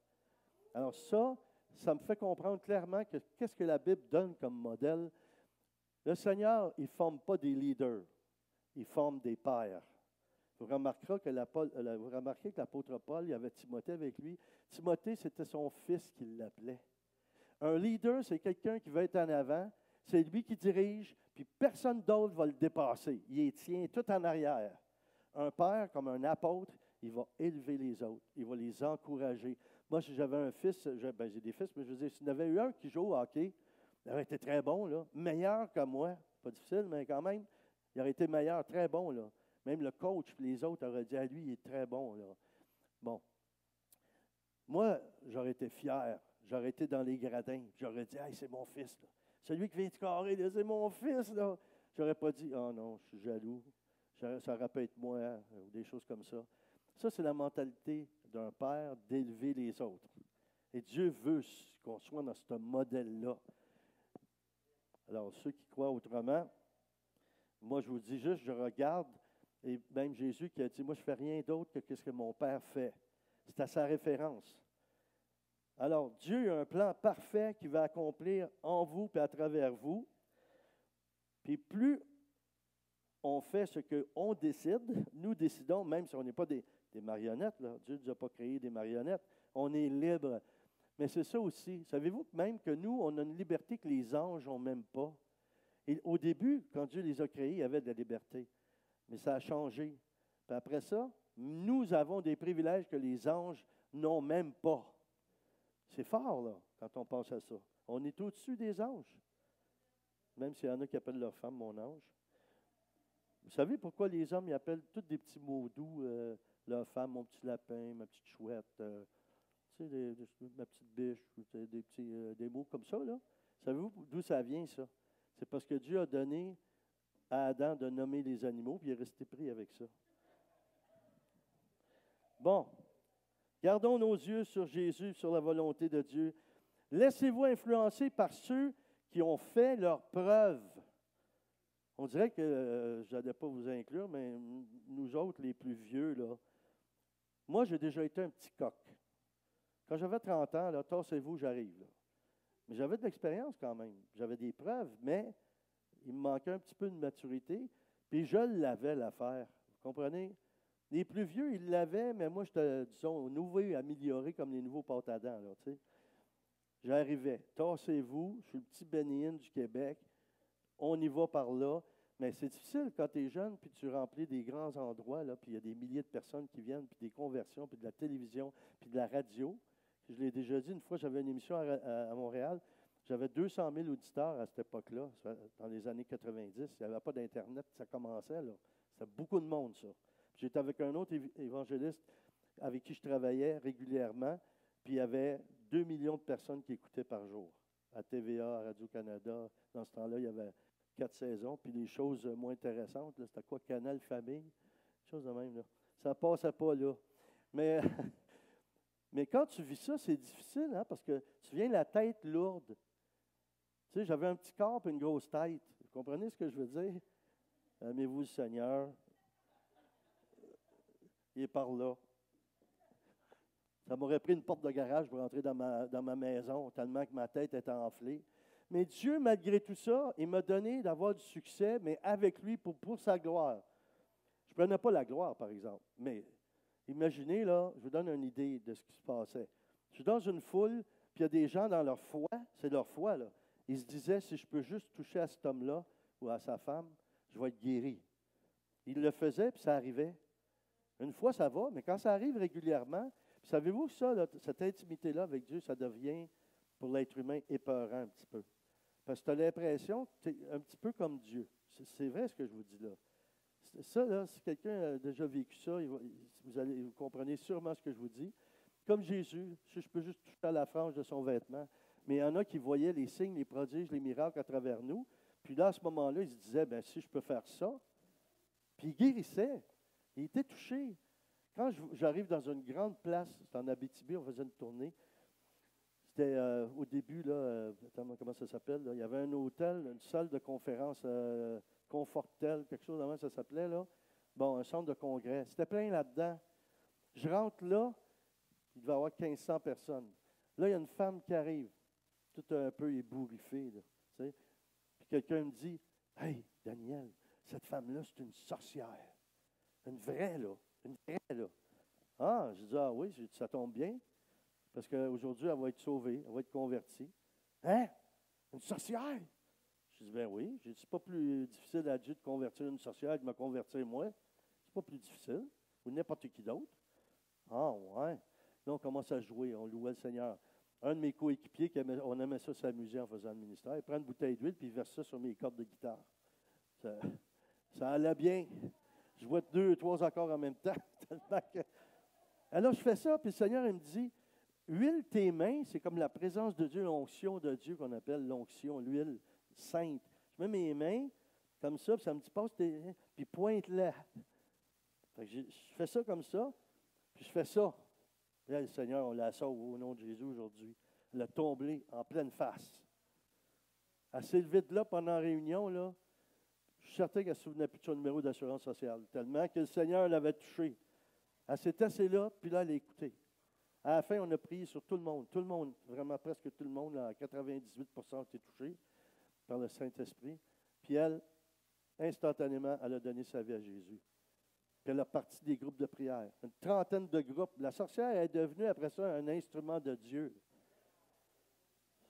Alors ça me fait comprendre clairement que qu'est-ce que la Bible donne comme modèle. Le Seigneur, il ne forme pas des leaders, il forme des pères. Vous remarquerez que l'apôtre Paul, il y avait Timothée avec lui. Timothée, c'était son fils qui l'appelait. Un leader, c'est quelqu'un qui va être en avant, c'est lui qui dirige, puis personne d'autre va le dépasser. Il les tient tout en arrière. Un père, comme un apôtre, il va élever les autres, il va les encourager. Moi, si j'avais un fils, j'ai des fils, mais je veux dire, s'il y en avait eu un qui joue au hockey, il aurait été très bon, là, meilleur que moi. Pas difficile, mais quand même, il aurait été meilleur, très bon, là. Même le coach et les autres auraient dit à lui, il est très bon, là. Bon. Moi, j'aurais été fier. J'aurais été dans les gradins. J'aurais dit, hey, c'est mon fils, là. Celui qui vient de carrer, là, c'est mon fils, là. J'aurais pas dit, oh non, je suis jaloux. Ça aurait pu être moi, ou des choses comme ça. Ça, c'est la mentalité d'un père d'élever les autres. Et Dieu veut qu'on soit dans ce modèle-là. Alors, ceux qui croient autrement, moi, je vous dis juste, je regarde, et même Jésus qui a dit, moi, je ne fais rien d'autre que ce que mon Père fait. C'est à sa référence. Alors, Dieu a un plan parfait qu'il va accomplir en vous et à travers vous. Puis plus on fait ce qu'on décide, nous décidons, même si on n'est pas des marionnettes, là. Dieu ne nous a pas créé des marionnettes, on est libre. Mais c'est ça aussi. Savez-vous même que nous, on a une liberté que les anges n'ont même pas. Et au début, quand Dieu les a créés, il y avait de la liberté. Mais ça a changé. Puis après ça, nous avons des privilèges que les anges n'ont même pas. C'est fort, là, quand on pense à ça. On est au-dessus des anges. Même s'il y en a qui appellent leur femme mon ange. Vous savez pourquoi les hommes ils appellent tous des petits mots doux, leur femme, mon petit lapin, ma petite chouette, tu sais, ma petite biche, des mots comme ça, là. Savez-vous d'où ça vient, ça? C'est parce que Dieu a donné à Adam de nommer les animaux, puis il est resté pris avec ça. Bon, gardons nos yeux sur Jésus, sur la volonté de Dieu. Laissez-vous influencer par ceux qui ont fait leur preuve. On dirait que je n'allais pas vous inclure, mais nous autres, les plus vieux, là, moi, j'ai déjà été un petit coq. Quand j'avais 30 ans, là, tassez-vous, j'arrive. Là. Mais j'avais de l'expérience quand même. J'avais des preuves, mais il me manquait un petit peu de maturité. Puis je l'avais, l'affaire. Vous comprenez? Les plus vieux, ils l'avaient, mais moi, j'étais, disons, nouveau, amélioré comme les nouveaux pâtes à dents, là, tu sais. J'arrivais. Tassez-vous, je suis le petit Bénin du Québec. On y va par là. Mais c'est difficile quand tu es jeune, puis tu remplis des grands endroits, là, puis il y a des milliers de personnes qui viennent, puis des conversions, puis de la télévision, puis de la radio. Je l'ai déjà dit, une fois, j'avais une émission à Montréal. J'avais 200 000 auditeurs à cette époque-là, dans les années 90. Il n'y avait pas d'Internet, ça commençait, là. C'était beaucoup de monde, ça. J'étais avec un autre évangéliste avec qui je travaillais régulièrement, puis il y avait 2 millions de personnes qui écoutaient par jour. À TVA, à Radio-Canada, dans ce temps-là, il y avait 4 saisons, puis les choses moins intéressantes, là, c'était quoi, Canal Famille, chose de même, là. Ça ne passait pas, là. Mais, mais quand tu vis ça, c'est difficile, hein, parce que tu viens la tête lourde. Tu sais, j'avais un petit corps et une grosse tête. Vous comprenez ce que je veux dire? Aimez-vous le Seigneur. Il est par là. Ça m'aurait pris une porte de garage pour entrer dans ma maison, tellement que ma tête était enflée. Mais Dieu, malgré tout ça, il m'a donné d'avoir du succès, mais avec lui pour sa gloire. Je ne prenais pas la gloire, par exemple. Mais imaginez, là, je vous donne une idée de ce qui se passait. Je suis dans une foule, puis il y a des gens dans leur foi, c'est leur foi, là. Ils se disaient, si je peux juste toucher à cet homme-là ou à sa femme, je vais être guéri. Ils le faisaient, puis ça arrivait. Une fois, ça va, mais quand ça arrive régulièrement, savez-vous que ça, là, cette intimité-là avec Dieu, ça devient, pour l'être humain, épeurant un petit peu. Parce que tu as l'impression que tu es un petit peu comme Dieu. C'est vrai ce que je vous dis là. Ça, là, si quelqu'un a déjà vécu ça, vous comprenez sûrement ce que je vous dis. Comme Jésus, si je peux juste toucher à la frange de son vêtement, mais il y en a qui voyaient les signes, les prodiges, les miracles à travers nous, Puis là, à ce moment-là, il se disait, ben si je peux faire ça, puis il guérissait. Il était touché. Quand j'arrive dans une grande place, c'est en Abitibi, on faisait une tournée. C'était au début, là, attends, comment ça s'appelle? Là? Il y avait un hôtel, une salle de conférence, Confortel, quelque chose comme ça s'appelait, là. Bon, un centre de congrès. C'était plein là-dedans. Je rentre là, il devait y avoir 1500 personnes. Là, il y a une femme qui arrive, tout un peu ébouriffée, là, tu sais. Puis quelqu'un me dit, « Hey, Daniel, cette femme-là, c'est une sorcière. Une vraie, là. Une vraie, là. » Ah, j'ai dit, « Ah oui, ça tombe bien, parce qu'aujourd'hui, elle va être sauvée, elle va être convertie. » « Hein? Une sorcière? » Je dis, « Ben oui. » J'ai dit, « C'est pas plus difficile à Dieu de convertir une sorcière que de me convertir moi. C'est pas plus difficile. Ou n'importe qui d'autre. » Ah, ouais. Là, on commence à jouer, on louait le Seigneur. Un de mes coéquipiers, on aimait ça s'amuser en faisant le ministère, il prend une bouteille d'huile puis il verse ça sur mes cordes de guitare. Ça allait bien. Je vois 2, 3 accords en même temps. Alors, je fais ça, puis le Seigneur, il me dit, huile tes mains, c'est comme la présence de Dieu, l'onction de Dieu qu'on appelle l'onction, l'huile sainte. Je mets mes mains comme ça, puis ça me dit, passe tes mains, puis pointe-la. Je fais ça comme ça, puis je fais ça. Là, le Seigneur, on la sauve au nom de Jésus aujourd'hui. Elle a tombé en pleine face. Elle s'est levée de là pendant la réunion, là. Je suis certain qu'elle ne se souvenait plus de son numéro d'assurance sociale, tellement que le Seigneur l'avait touchée. Elle s'est assise là, puis là, elle a écouté. À la fin, on a prié sur tout le monde. Tout le monde, vraiment presque tout le monde, là, 98% ont été touchés par le Saint-Esprit. Puis elle, instantanément, elle a donné sa vie à Jésus. Puis elle a parti des groupes de prière. Une trentaine de groupes. La sorcière est devenue, après ça, un instrument de Dieu.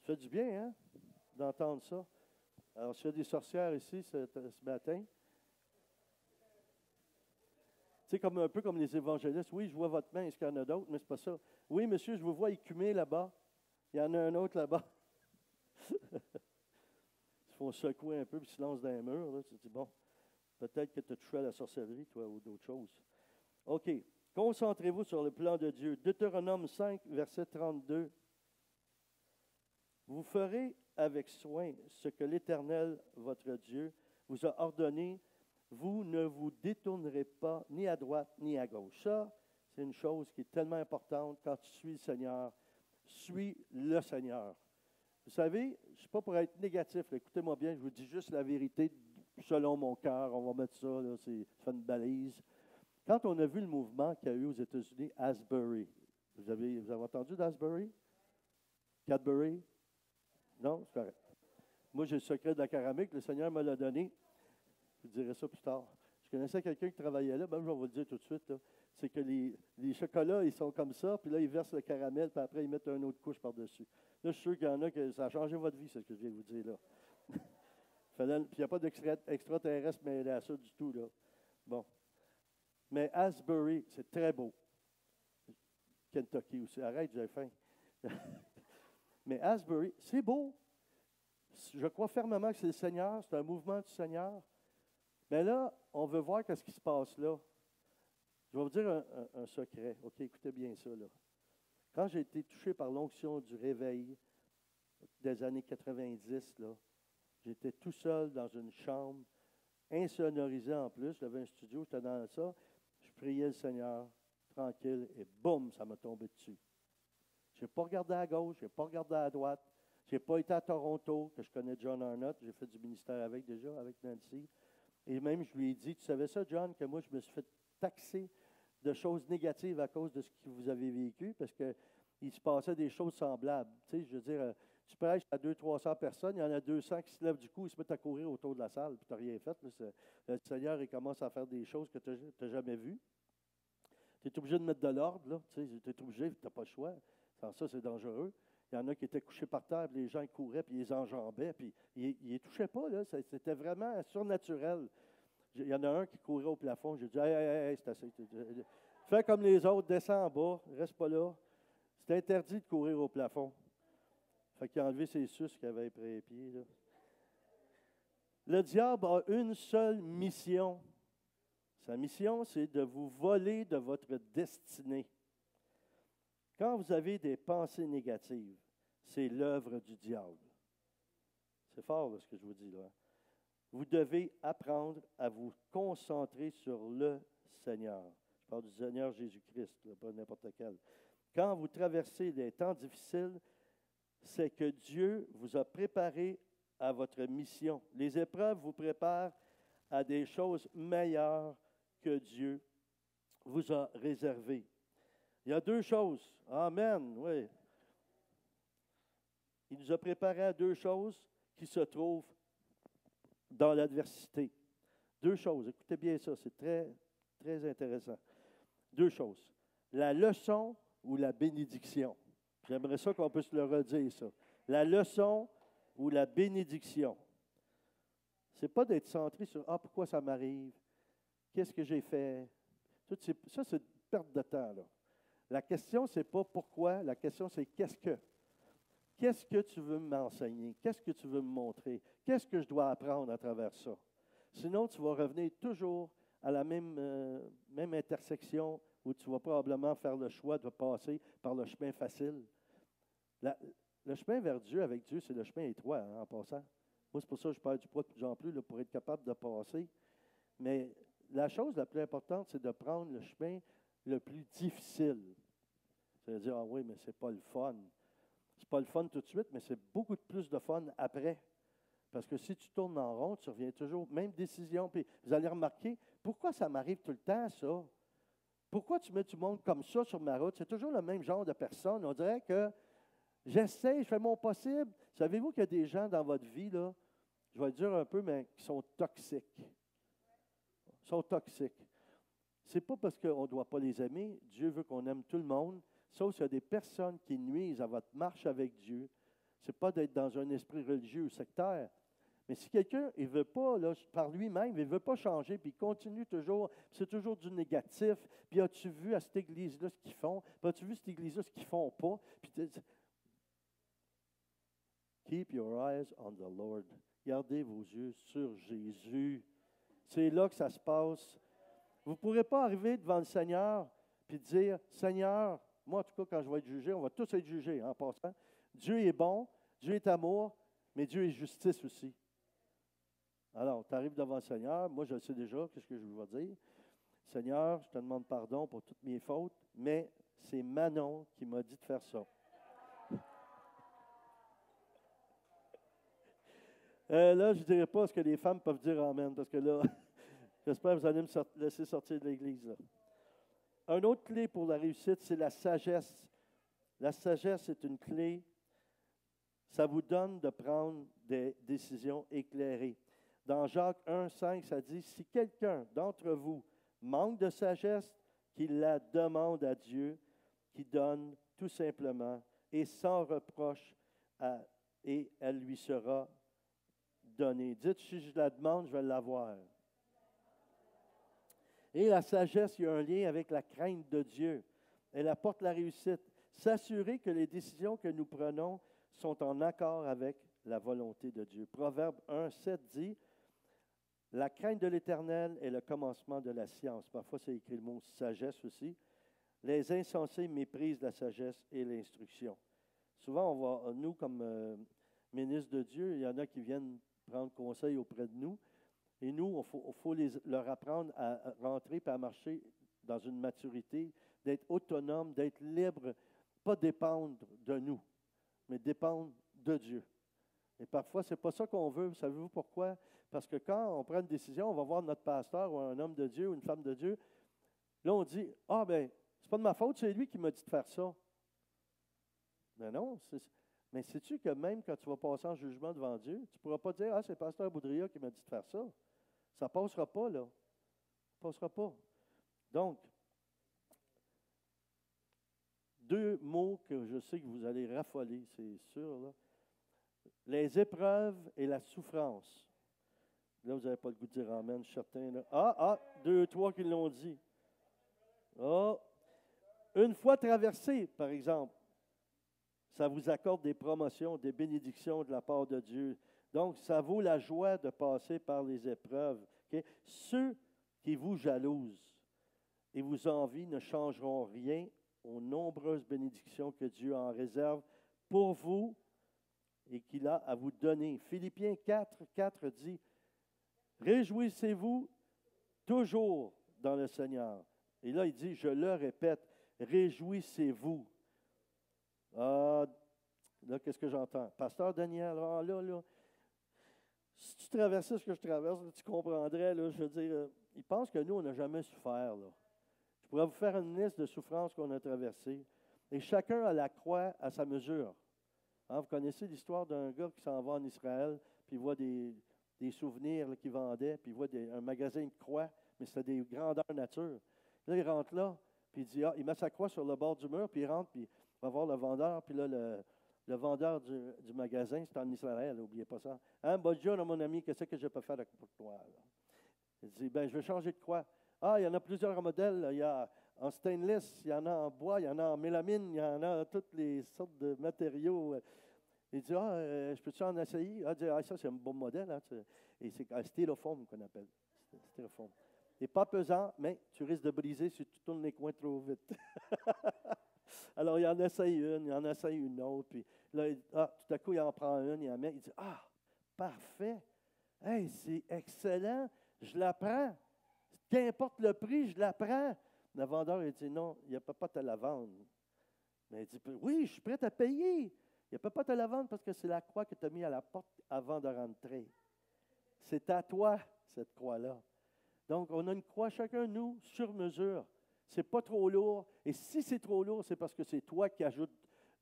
Ça fait du bien, hein, d'entendre ça. Alors, s'il y a des sorcières ici ce matin, tu sais, un peu comme les évangélistes. Oui, je vois votre main, est-ce qu'il y en a d'autres? Mais c'est pas ça. Oui, monsieur, je vous vois écumer là-bas. Il y en a un autre là-bas. Ils se font secouer un peu, puis ils se lancent dans les murs. Là. Tu te dis, bon, peut-être que tu as touché à la sorcellerie, toi, ou d'autres choses. OK. Concentrez-vous sur le plan de Dieu. Deutéronome 5, verset 32. Vous ferez avec soin ce que l'Éternel, votre Dieu, vous a ordonné. Vous ne vous détournerez pas ni à droite ni à gauche. Ça, c'est une chose qui est tellement importante quand tu suis le Seigneur. Suis le Seigneur. Vous savez, je ne suis pas pour être négatif. Là. Écoutez-moi bien, je vous dis juste la vérité selon mon cœur. On va mettre ça, là, ça fait une balise. Quand on a vu le mouvement qu'il y a eu aux États-Unis, Asbury, vous avez entendu d'Asbury? Cadbury? Non, c'est correct. Moi, j'ai le secret de la caramel, le Seigneur me l'a donné. Je vous dirai ça plus tard. Je connaissais quelqu'un qui travaillait là, même je vais vous le dire tout de suite. Là. C'est que les chocolats, ils sont comme ça, puis là, ils versent le caramel, puis après, ils mettent une autre couche par-dessus. Là, je suis sûr qu'il y en a que ça a changé votre vie, c'est ce que je viens de vous dire là. Puis il n'y a pas d'extraterrestre mêlé à ça du tout, là. Bon. Mais Asbury, c'est très beau. Kentucky aussi. Arrête, j'ai faim. Mais Asbury, c'est beau. Je crois fermement que c'est le Seigneur, c'est un mouvement du Seigneur. Mais là, on veut voir qu'est-ce qui se passe là. Je vais vous dire un secret. OK, écoutez bien ça, là. Quand j'ai été touché par l'onction du réveil des années 90, là, j'étais tout seul dans une chambre, insonorisée en plus. J'avais un studio, j'étais dans ça. Je priais le Seigneur, tranquille, et boum, ça m'a tombé dessus. Je n'ai pas regardé à gauche, je n'ai pas regardé à droite. Je n'ai pas été à Toronto, que je connais John Arnott. J'ai fait du ministère avec déjà, avec Nancy. Et même, je lui ai dit, tu savais ça, John, que moi, je me suis fait taxer de choses négatives à cause de ce que vous avez vécu, parce qu'il se passait des choses semblables. Tu sais, je veux dire, tu prêches à 200-300 personnes, il y en a 200 qui se lèvent du coup, ils se mettent à courir autour de la salle, puis tu n'as rien fait. Là, le Seigneur, il commence à faire des choses que tu n'as jamais vues. Tu es obligé de mettre de l'ordre, là. Tu sais, tu es obligé, tu n'as pas le choix. Sans ça, c'est dangereux. Il y en a qui étaient couchés par terre, puis les gens ils couraient, puis ils les enjambaient, puis ils ne les touchaient pas. Là. C'était vraiment surnaturel. Il y en a un qui courait au plafond. J'ai dit, hey, c'est assez. Fais comme les autres, descends en bas, reste pas là. C'était interdit de courir au plafond. Fait qu'il a enlevé ses suces qu'il avait pris les pieds. Là. Le diable a une seule mission. Sa mission, c'est de vous voler de votre destinée. Quand vous avez des pensées négatives, c'est l'œuvre du diable. C'est fort là, ce que je vous dis là. vous devez apprendre à vous concentrer sur le Seigneur. Je parle du Seigneur Jésus-Christ, là, pas n'importe lequel. Quand vous traversez des temps difficiles, c'est que Dieu vous a préparé à votre mission. Les épreuves vous préparent à des choses meilleures que Dieu vous a réservées. Il y a deux choses. Amen, oui. Il nous a préparé à deux choses qui se trouvent dans l'adversité. Deux choses. Écoutez bien ça, c'est très, très intéressant. Deux choses. La leçon ou la bénédiction. J'aimerais ça qu'on puisse le redire, ça. La leçon ou la bénédiction. Ce n'est pas d'être centré sur « Ah, pourquoi ça m'arrive? Qu'est-ce que j'ai fait? » Ça, c'est une perte de temps, là. La question, ce n'est pas pourquoi, la question, c'est qu'est-ce que? Qu'est-ce que tu veux m'enseigner? Qu'est-ce que tu veux me montrer? Qu'est-ce que je dois apprendre à travers ça? Sinon, tu vas revenir toujours à la même intersection où tu vas probablement faire le choix de passer par le chemin facile. Le chemin vers Dieu, avec Dieu, c'est le chemin étroit, hein, en passant. Moi, c'est pour ça que je perds du poids de plus en plus, là, pour être capable de passer. Mais la chose la plus importante, c'est de prendre le chemin le plus difficile. C'est-à-dire, ah oui, mais c'est pas le fun. C'est pas le fun tout de suite, mais c'est beaucoup plus de fun après. Parce que si tu tournes en rond, tu reviens toujours, même décision. Puis vous allez remarquer, pourquoi ça m'arrive tout le temps, ça? Pourquoi tu mets du monde comme ça sur ma route? C'est toujours le même genre de personne. On dirait que j'essaie, je fais mon possible. Savez-vous qu'il y a des gens dans votre vie, là, je vais le dire un peu, mais qui sont toxiques. Ils sont toxiques. Ce n'est pas parce qu'on ne doit pas les aimer. Dieu veut qu'on aime tout le monde. Sauf s'il y a des personnes qui nuisent à votre marche avec Dieu. Ce n'est pas d'être dans un esprit religieux ou sectaire. Mais si quelqu'un ne veut pas, là, par lui-même, il ne veut pas changer, puis il continue toujours, c'est toujours du négatif, puis as-tu vu à cette église-là ce qu'ils font, puis as-tu vu cette église-là ce qu'ils ne font pas, puis keep your eyes on the Lord. Gardez vos yeux sur Jésus. C'est là que ça se passe. Vous ne pourrez pas arriver devant le Seigneur puis dire, Seigneur, moi en tout cas quand je vais être jugé, on va tous être jugés en passant. Dieu est bon, Dieu est amour, mais Dieu est justice aussi. Alors, tu arrives devant le Seigneur, moi je le sais déjà, qu'est-ce que je vais dire. Seigneur, je te demande pardon pour toutes mes fautes, mais c'est Manon qui m'a dit de faire ça. Là, je ne dirais pas ce que les femmes peuvent dire Amen, parce que là, j'espère que vous allez me laisser sortir de l'Église. Là. Une autre clé pour la réussite, c'est la sagesse. La sagesse est une clé. Ça vous donne de prendre des décisions éclairées. Dans Jacques 1,5, ça dit, si quelqu'un d'entre vous manque de sagesse, qu'il la demande à Dieu, qui donne tout simplement et sans reproche, et elle lui sera donnée. Dites, si je la demande, je vais l'avoir. Et la sagesse, il y a un lien avec la crainte de Dieu. Elle apporte la réussite. S'assurer que les décisions que nous prenons sont en accord avec la volonté de Dieu. Proverbe 1,7 dit, la crainte de l'Éternel est le commencement de la science. Parfois, c'est écrit le mot sagesse aussi. Les insensés méprisent la sagesse et l'instruction. Souvent, nous, comme ministres de Dieu, il y en a qui viennent prendre conseil auprès de nous. Et nous, il faut leur apprendre à rentrer et à marcher dans une maturité, d'être autonome, d'être libre, pas dépendre de nous, mais dépendre de Dieu. Et parfois, ce n'est pas ça qu'on veut. Savez-vous pourquoi? Parce que quand on prend une décision, on va voir notre pasteur ou un homme de Dieu ou une femme de Dieu. Là, on dit, ah ben, c'est pas de ma faute, c'est lui qui m'a dit de faire ça. Mais non, mais sais-tu que même quand tu vas passer en jugement devant Dieu, tu ne pourras pas dire, ah, c'est le pasteur Boudria qui m'a dit de faire ça. Ça ne passera pas, là. Ça ne passera pas. Donc, deux mots que je sais que vous allez raffoler, c'est sûr, là. Les épreuves et la souffrance. Là, vous n'avez pas le goût de dire amen, je suis certain. Là. Deux, trois qui l'ont dit. Une fois traversé, par exemple, ça vous accorde des promotions, des bénédictions de la part de Dieu. Donc, ça vaut la joie de passer par les épreuves. Okay? Ceux qui vous jalousent et vous envient ne changeront rien aux nombreuses bénédictions que Dieu en réserve pour vous et qu'il a à vous donner. Philippiens 4 dit, Réjouissez-vous toujours dans le Seigneur. Et là, il dit, je le répète, réjouissez-vous. Ah, là, qu'est-ce que j'entends? Pasteur Daniel, là, si tu traversais ce que je traverse, là, tu comprendrais, là, je veux dire, il pense que nous, on n'a jamais souffert, là. Je pourrais vous faire une liste de souffrances qu'on a traversées. Et chacun a la croix à sa mesure. Hein, vous connaissez l'histoire d'un gars qui s'en va en Israël, puis il voit des souvenirs là, qu'il vendait, puis il voit un magasin de croix, mais c'était des grandeurs nature. Là, il rentre là, puis il dit, il met sa croix sur le bord du mur, puis il rentre, puis il va voir le vendeur, puis là, le vendeur du magasin, c'est en Israël, n'oubliez pas ça. Hein, bonjour, mon ami, qu'est-ce que je peux faire pour toi? Là? Il dit, je vais changer de croix. Ah, il y en a plusieurs modèles. Là. Il y a en stainless, il y en a en bois, il y en a en mélamine, il y en a toutes les sortes de matériaux. Il dit, je peux-tu en essayer? Il dit, ça, c'est un bon modèle. Hein, et c'est un styrofoam qu'on appelle. Styrofoam. Il n'est pas pesant, mais tu risques de briser si tu tournes les coins trop vite. Alors, il en essaye une, il en essaye une autre. Puis là, tout à coup, il en prend une, il en met. Il dit, parfait. Hey, c'est excellent. Je la prends. Qu'importe le prix, je la prends. Le vendeur, il dit, non, il ne peut pas te la vendre. Mais il dit, oui, je suis prêt à payer. Il ne peut pas te la vendre parce que c'est la croix que tu as mis à la porte avant de rentrer. C'est à toi, cette croix-là. Donc, on a une croix, chacun de nous, sur mesure. Ce n'est pas trop lourd. Et si c'est trop lourd, c'est parce que c'est toi qui ajoutes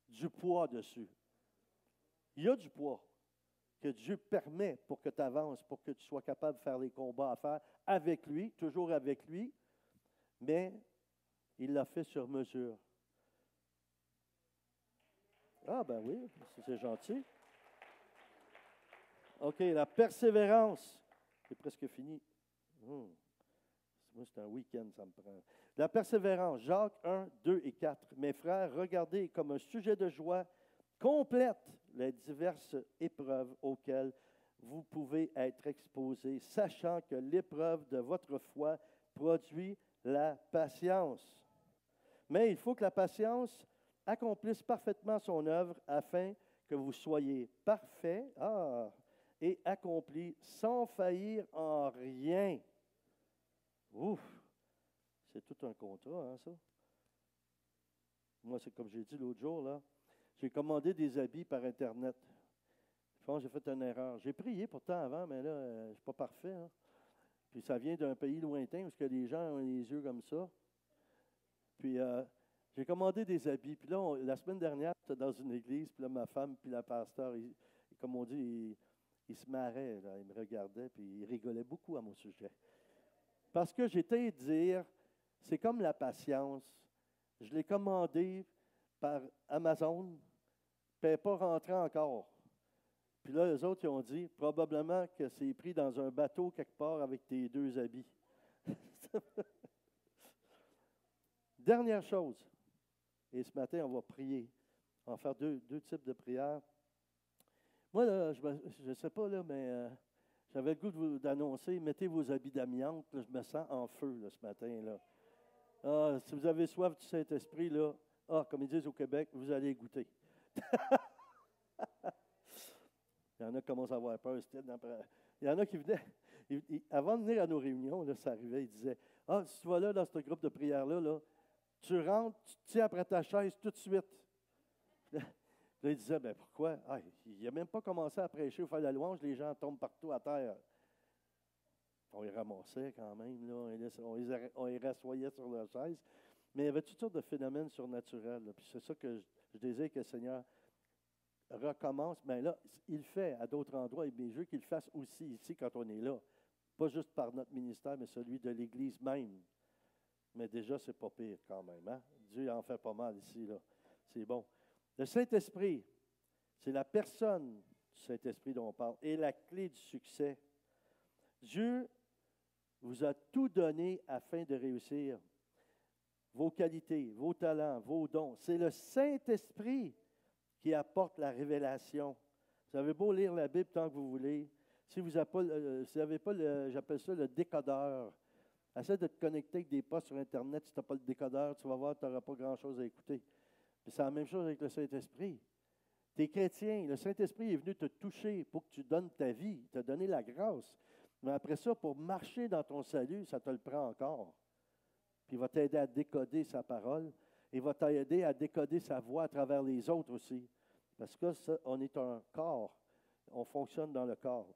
du poids dessus. Il y a du poids que Dieu permet pour que tu avances, pour que tu sois capable de faire les combats à faire avec lui, toujours avec lui, mais il l'a fait sur mesure. Ah ben oui, c'est gentil. OK, la persévérance. C'est presque fini. Moi, c'est un week-end, ça me prend. La persévérance, Jacques 1, 2 et 4. Mes frères, regardez comme un sujet de joie complète les diverses épreuves auxquelles vous pouvez être exposés, sachant que l'épreuve de votre foi produit la patience. Mais il faut que la patience accomplisse parfaitement son œuvre afin que vous soyez parfaits et accomplis sans faillir en rien. Ouf! C'est tout un contrat, hein, ça? Moi, c'est comme j'ai dit l'autre jour, là. J'ai commandé des habits par Internet. Je pense que j'ai fait une erreur. J'ai prié pourtant avant, mais là, je ne suis pas parfait. Hein. Puis ça vient d'un pays lointain où les gens ont les yeux comme ça. Puis j'ai commandé des habits. Puis là, la semaine dernière, j'étais dans une église, puis là, ma femme, puis la pasteur, comme on dit, ils se marraient. Là. Ils me regardaient, puis ils rigolaient beaucoup à mon sujet. Parce que j'étais dire, c'est comme la patience. Je l'ai commandé par Amazon, puis elle n'est pas rentrée encore. Puis là, les autres, ils ont dit, probablement que c'est pris dans un bateau quelque part avec tes 2 habits. Dernière chose, et ce matin, on va prier. On va faire deux types de prières. Moi, là, je ne sais pas, là, mais j'avais le goût d'annoncer, mettez vos habits d'amiante. Là, je me sens en feu là, ce matin. Là. Si vous avez soif du Saint-Esprit, là, comme ils disent au Québec, vous allez goûter. Il y en a qui commencent à avoir peur. Il y en a qui venaient, avant de venir à nos réunions, là, ça arrivait, ils disaient, si tu vas là, dans ce groupe de prière-là, là, tu rentres, tu te tiens après ta chaise tout de suite. Là, ils disaient, pourquoi? Il n'a même pas commencé à prêcher ou faire la louange, les gens tombent partout à terre. On les ramassait quand même, là, on les rassoyait sur leur chaise. Mais il y avait toutes sortes de phénomènes surnaturels. Là, puis c'est ça que je désire que le Seigneur recommence. Mais là, il le fait à d'autres endroits, mais je veux qu'il le fasse aussi ici quand on est là. Pas juste par notre ministère, mais celui de l'Église même. Mais déjà, c'est pas pire quand même. Hein? Dieu en fait pas mal ici. Là. C'est bon. Le Saint-Esprit, c'est la personne du Saint-Esprit dont on parle et la clé du succès. Dieu vous a tout donné afin de réussir. Vos qualités, vos talents, vos dons. C'est le Saint-Esprit qui apporte la révélation. Vous avez beau lire la Bible tant que vous voulez. Si vous n'avez pas, j'appelle ça le décodeur. Essaie de te connecter avec des postes sur Internet. Si tu n'as pas le décodeur, tu vas voir, tu n'auras pas grand-chose à écouter. Puis c'est la même chose avec le Saint-Esprit. Tu es chrétien. Le Saint-Esprit est venu te toucher pour que tu donnes ta vie. Il t'a donné la grâce. Mais après ça, pour marcher dans ton salut, ça te le prend encore. Puis il va t'aider à décoder sa parole. Il va t'aider à décoder sa voix à travers les autres aussi. Parce que ça, on est un corps. On fonctionne dans le corps.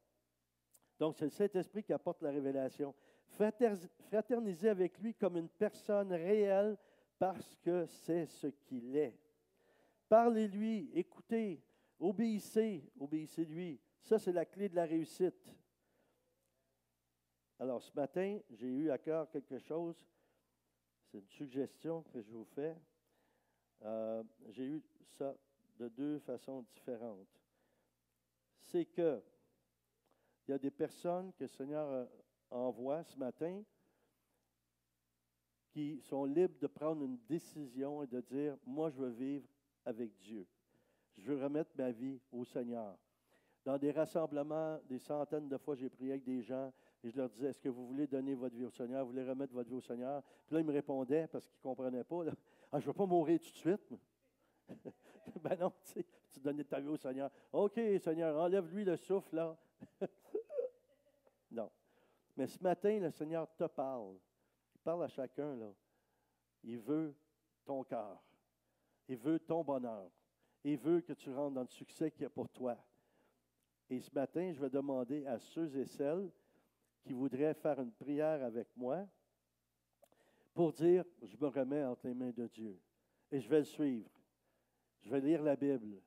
Donc, c'est le Saint-Esprit qui apporte la révélation. Fraterniser avec lui comme une personne réelle parce que c'est ce qu'il est. Parlez-lui, écoutez, obéissez-lui. Ça, c'est la clé de la réussite. Alors, ce matin, j'ai eu à cœur quelque chose. C'est une suggestion que je vous fais. J'ai eu ça de deux façons différentes. C'est que il y a des personnes que le Seigneur envoie ce matin qui sont libres de prendre une décision et de dire, moi, je veux vivre avec Dieu. Je veux remettre ma vie au Seigneur. Dans des rassemblements, des centaines de fois, j'ai prié avec des gens et je leur disais, est-ce que vous voulez donner votre vie au Seigneur? Vous voulez remettre votre vie au Seigneur? Puis là, ils me répondaient, parce qu'ils ne comprenaient pas, là, ah, je ne veux pas mourir tout de suite. Ben non, tu donnes ta vie au Seigneur. OK, Seigneur, enlève-lui le souffle, là. Non. Mais ce matin, le Seigneur te parle. Il parle à chacun, là. Il veut ton cœur. Il veut ton bonheur. Il veut que tu rentres dans le succès qu'il y a pour toi. Et ce matin, je vais demander à ceux et celles qui voudraient faire une prière avec moi pour dire, je me remets entre les mains de Dieu. Et je vais le suivre. Je vais lire la Bible.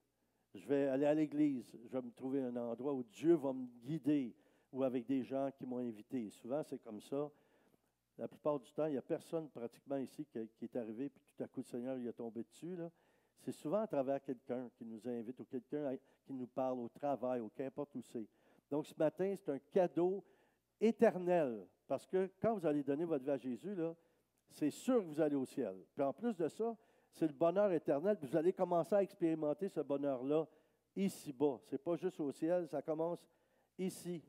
Je vais aller à l'église. Je vais me trouver un endroit où Dieu va me guider ou avec des gens qui m'ont invité. Et souvent, c'est comme ça. La plupart du temps, il n'y a personne pratiquement ici qui est arrivé, puis tout à coup, le Seigneur il est tombé dessus. Là. C'est souvent à travers quelqu'un qui nous invite ou quelqu'un qui nous parle au travail ou qu'importe où c'est. Donc, ce matin, c'est un cadeau éternel. Parce que quand vous allez donner votre vie à Jésus, là, c'est sûr que vous allez au ciel. Puis en plus de ça, c'est le bonheur éternel. Puis vous allez commencer à expérimenter ce bonheur-là ici-bas. Ce n'est pas juste au ciel, ça commence ici.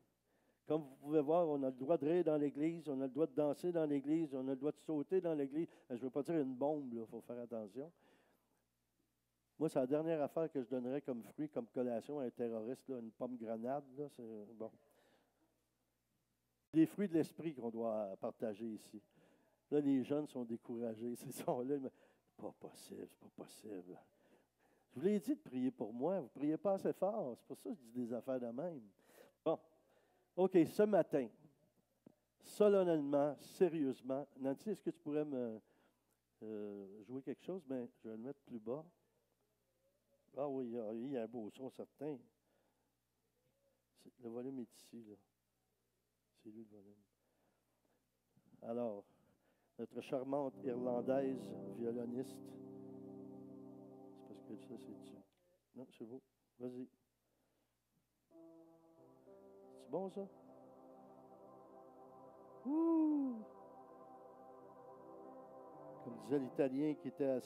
Comme vous pouvez voir, on a le droit de rire dans l'Église, on a le droit de danser dans l'Église, on a le droit de sauter dans l'Église. Je ne veux pas dire une bombe, il faut faire attention. Moi, c'est la dernière affaire que je donnerais comme fruit, comme collation à un terroriste, là, une pomme grenade. Là, c'est bon. Les fruits de l'esprit qu'on doit partager ici. Là, les jeunes sont découragés. Ils sont là. Pas possible, c'est pas possible. Je vous l'ai dit de prier pour moi. Vous ne priez pas assez fort. C'est pour ça que je dis des affaires de même. Bon. OK, ce matin, solennellement, sérieusement, Nancy, est-ce que tu pourrais me jouer quelque chose? Bien, je vais le mettre plus bas. Ah oui, il y a un beau son certain. Le volume est ici, là. C'est lui le volume. Alors, notre charmante Irlandaise violoniste. C'est parce que ça, c'est dessus. Non, c'est beau. Vas-y. C'est bon, ça? Ouh! Comme disait l'Italien qui était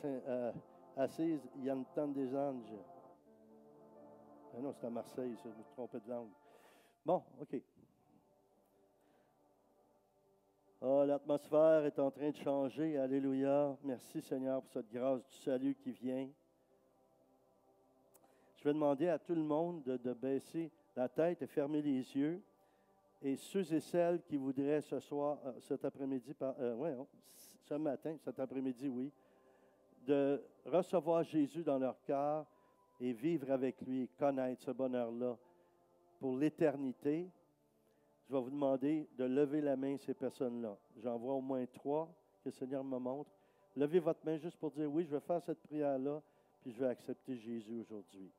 assise, il y a une tente des anges. Ah non, c'est à Marseille, ça, je me suis trompé de langue. Bon, OK. Oh, l'atmosphère est en train de changer. Alléluia. Merci Seigneur pour cette grâce du salut qui vient. Je vais demander à tout le monde de baisser la tête et fermer les yeux. Et ceux et celles qui voudraient ce soir, cet après-midi, ce matin, cet après-midi, oui, de recevoir Jésus dans leur cœur et vivre avec lui, connaître ce bonheur-là pour l'éternité, je vais vous demander de lever la main ces personnes-là. J'en vois au moins 3 que le Seigneur me montre. Levez votre main juste pour dire, oui, je vais faire cette prière-là, puis je vais accepter Jésus aujourd'hui.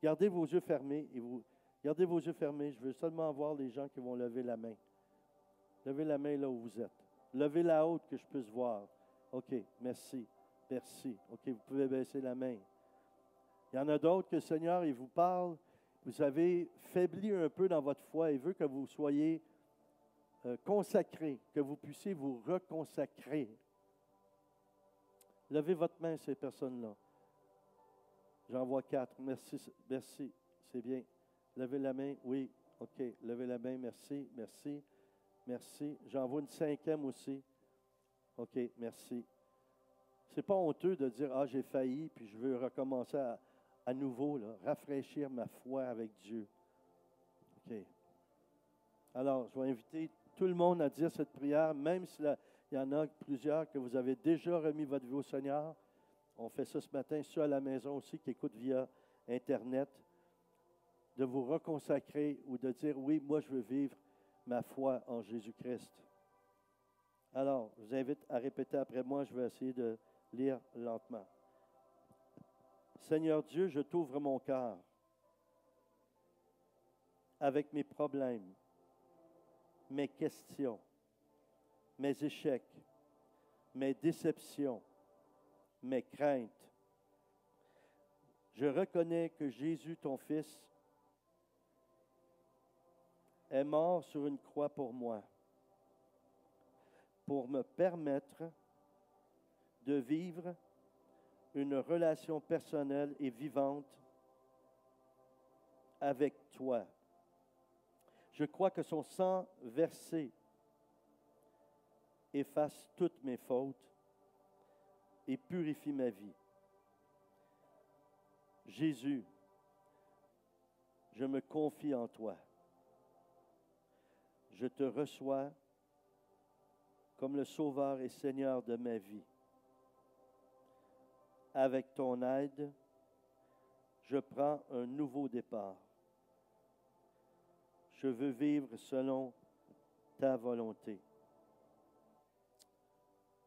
Gardez vos yeux fermés gardez vos yeux fermés. Je veux seulement voir les gens qui vont lever la main. Levez la main là où vous êtes. Levez-la haute que je puisse voir. OK, merci. Merci. OK, vous pouvez baisser la main. Il y en a d'autres que le Seigneur, il vous parle. Vous avez faibli un peu dans votre foi. Il veut que vous soyez consacrés, que vous puissiez vous reconsacrer. Levez votre main, ces personnes-là. J'en vois 4. Merci, merci. C'est bien. Levez la main. Oui. OK. Levez la main. Merci. Merci. Merci. J'en vois une 5e aussi. OK. Merci. C'est pas honteux de dire, ah, j'ai failli, puis je veux recommencer à nouveau, là, rafraîchir ma foi avec Dieu. OK. Alors, je vais inviter tout le monde à dire cette prière, même s'il y en a plusieurs que vous avez déjà remis votre vie au Seigneur. On fait ça ce matin, ceux à la maison aussi qui écoutent via Internet, de vous reconsacrer ou de dire, oui, moi je veux vivre ma foi en Jésus-Christ. Alors, je vous invite à répéter après moi, je vais essayer de lire lentement. Seigneur Dieu, je t'ouvre mon cœur avec mes problèmes, mes questions, mes échecs, mes déceptions, mes craintes. Je reconnais que Jésus, ton Fils, est mort sur une croix pour moi, pour me permettre de vivre une relation personnelle et vivante avec toi. Je crois que son sang versé efface toutes mes fautes et purifie ma vie. Jésus, je me confie en toi. Je te reçois comme le Sauveur et Seigneur de ma vie. Avec ton aide, je prends un nouveau départ. Je veux vivre selon ta volonté.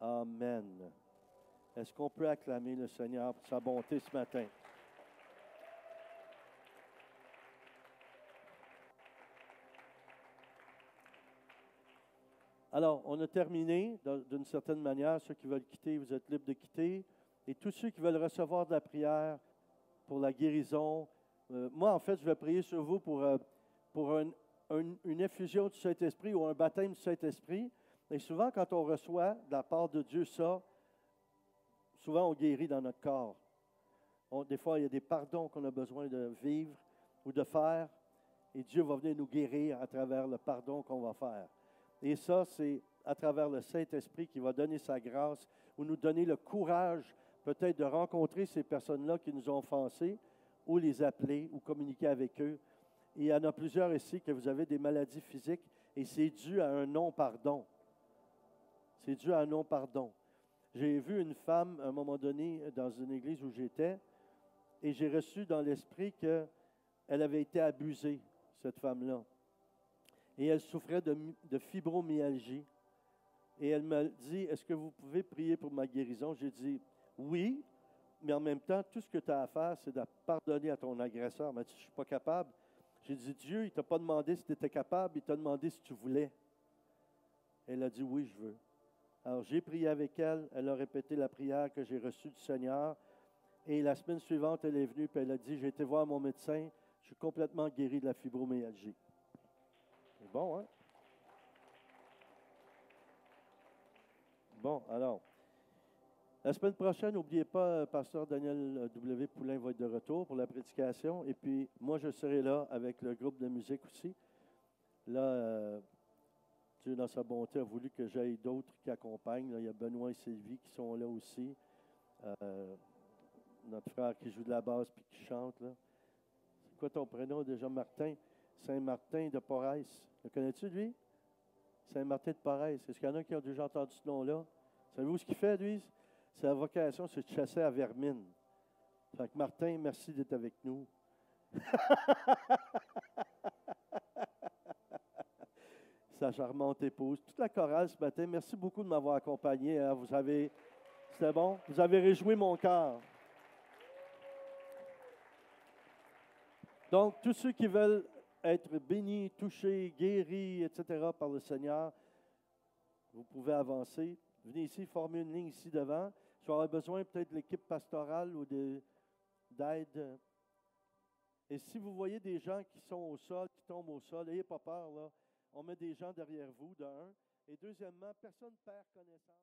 Amen. Est-ce qu'on peut acclamer le Seigneur pour sa bonté ce matin? Alors, on a terminé d'une certaine manière. Ceux qui veulent quitter, vous êtes libres de quitter. Et tous ceux qui veulent recevoir de la prière pour la guérison, moi, en fait, je vais prier sur vous pour une effusion du Saint-Esprit ou un baptême du Saint-Esprit. Et souvent, quand on reçoit de la part de Dieu ça, souvent on guérit dans notre corps. Des fois, il y a des pardons qu'on a besoin de vivre ou de faire. Et Dieu va venir nous guérir à travers le pardon qu'on va faire. Et ça, c'est à travers le Saint-Esprit qui va donner sa grâce ou nous donner le courage peut-être de rencontrer ces personnes-là qui nous ont offensés ou les appeler ou communiquer avec eux. Et il y en a plusieurs ici que vous avez des maladies physiques et c'est dû à un non-pardon. C'est dû à un non-pardon. J'ai vu une femme, à un moment donné, dans une église où j'étais, et j'ai reçu dans l'esprit qu'elle avait été abusée, cette femme-là. Et elle souffrait de fibromyalgie. Et elle m'a dit, est-ce que vous pouvez prier pour ma guérison? J'ai dit, oui, mais en même temps, tout ce que tu as à faire, c'est de pardonner à ton agresseur. Elle m'a dit, je ne suis pas capable. J'ai dit, Dieu, il ne t'a pas demandé si tu étais capable, il t'a demandé si tu voulais. Elle a dit, oui, je veux. Alors, j'ai prié avec elle. Elle a répété la prière que j'ai reçue du Seigneur. Et la semaine suivante, elle est venue et elle a dit, j'ai été voir mon médecin, je suis complètement guéri de la fibromyalgie. C'est bon, hein? Bon, alors, la semaine prochaine, n'oubliez pas, Pasteur Daniel W. Poulain va être de retour pour la prédication. Et puis, moi, je serai là avec le groupe de musique aussi. Là, Dieu, dans sa bonté, a voulu que j'aille d'autres qui accompagnent. Là, il y a Benoît et Sylvie qui sont là aussi. Notre frère qui joue de la basse puis qui chante. Là. C'est quoi ton prénom déjà, Martin? Saint-Martin de Porès. Le connais-tu, lui? Saint-Martin de Porès. Est-ce qu'il y en a qui ont déjà entendu ce nom-là? Savez-vous ce qu'il fait, lui? Sa vocation, c'est de chasser à vermine. Fait que Martin, merci d'être avec nous. Sa charmante épouse. Toute la chorale ce matin, merci beaucoup de m'avoir accompagné. Hein. C'était bon? Vous avez réjoui mon cœur. Donc, tous ceux qui veulent être bénis, touchés, guéris, etc. par le Seigneur, vous pouvez avancer. Venez ici, former une ligne ici devant. Je vais avoir besoin peut-être de l'équipe pastorale ou d'aide. Et si vous voyez des gens qui sont au sol, qui tombent au sol, n'ayez pas peur, là. On met des gens derrière vous, de un. Et deuxièmement, personne ne perd connaissance.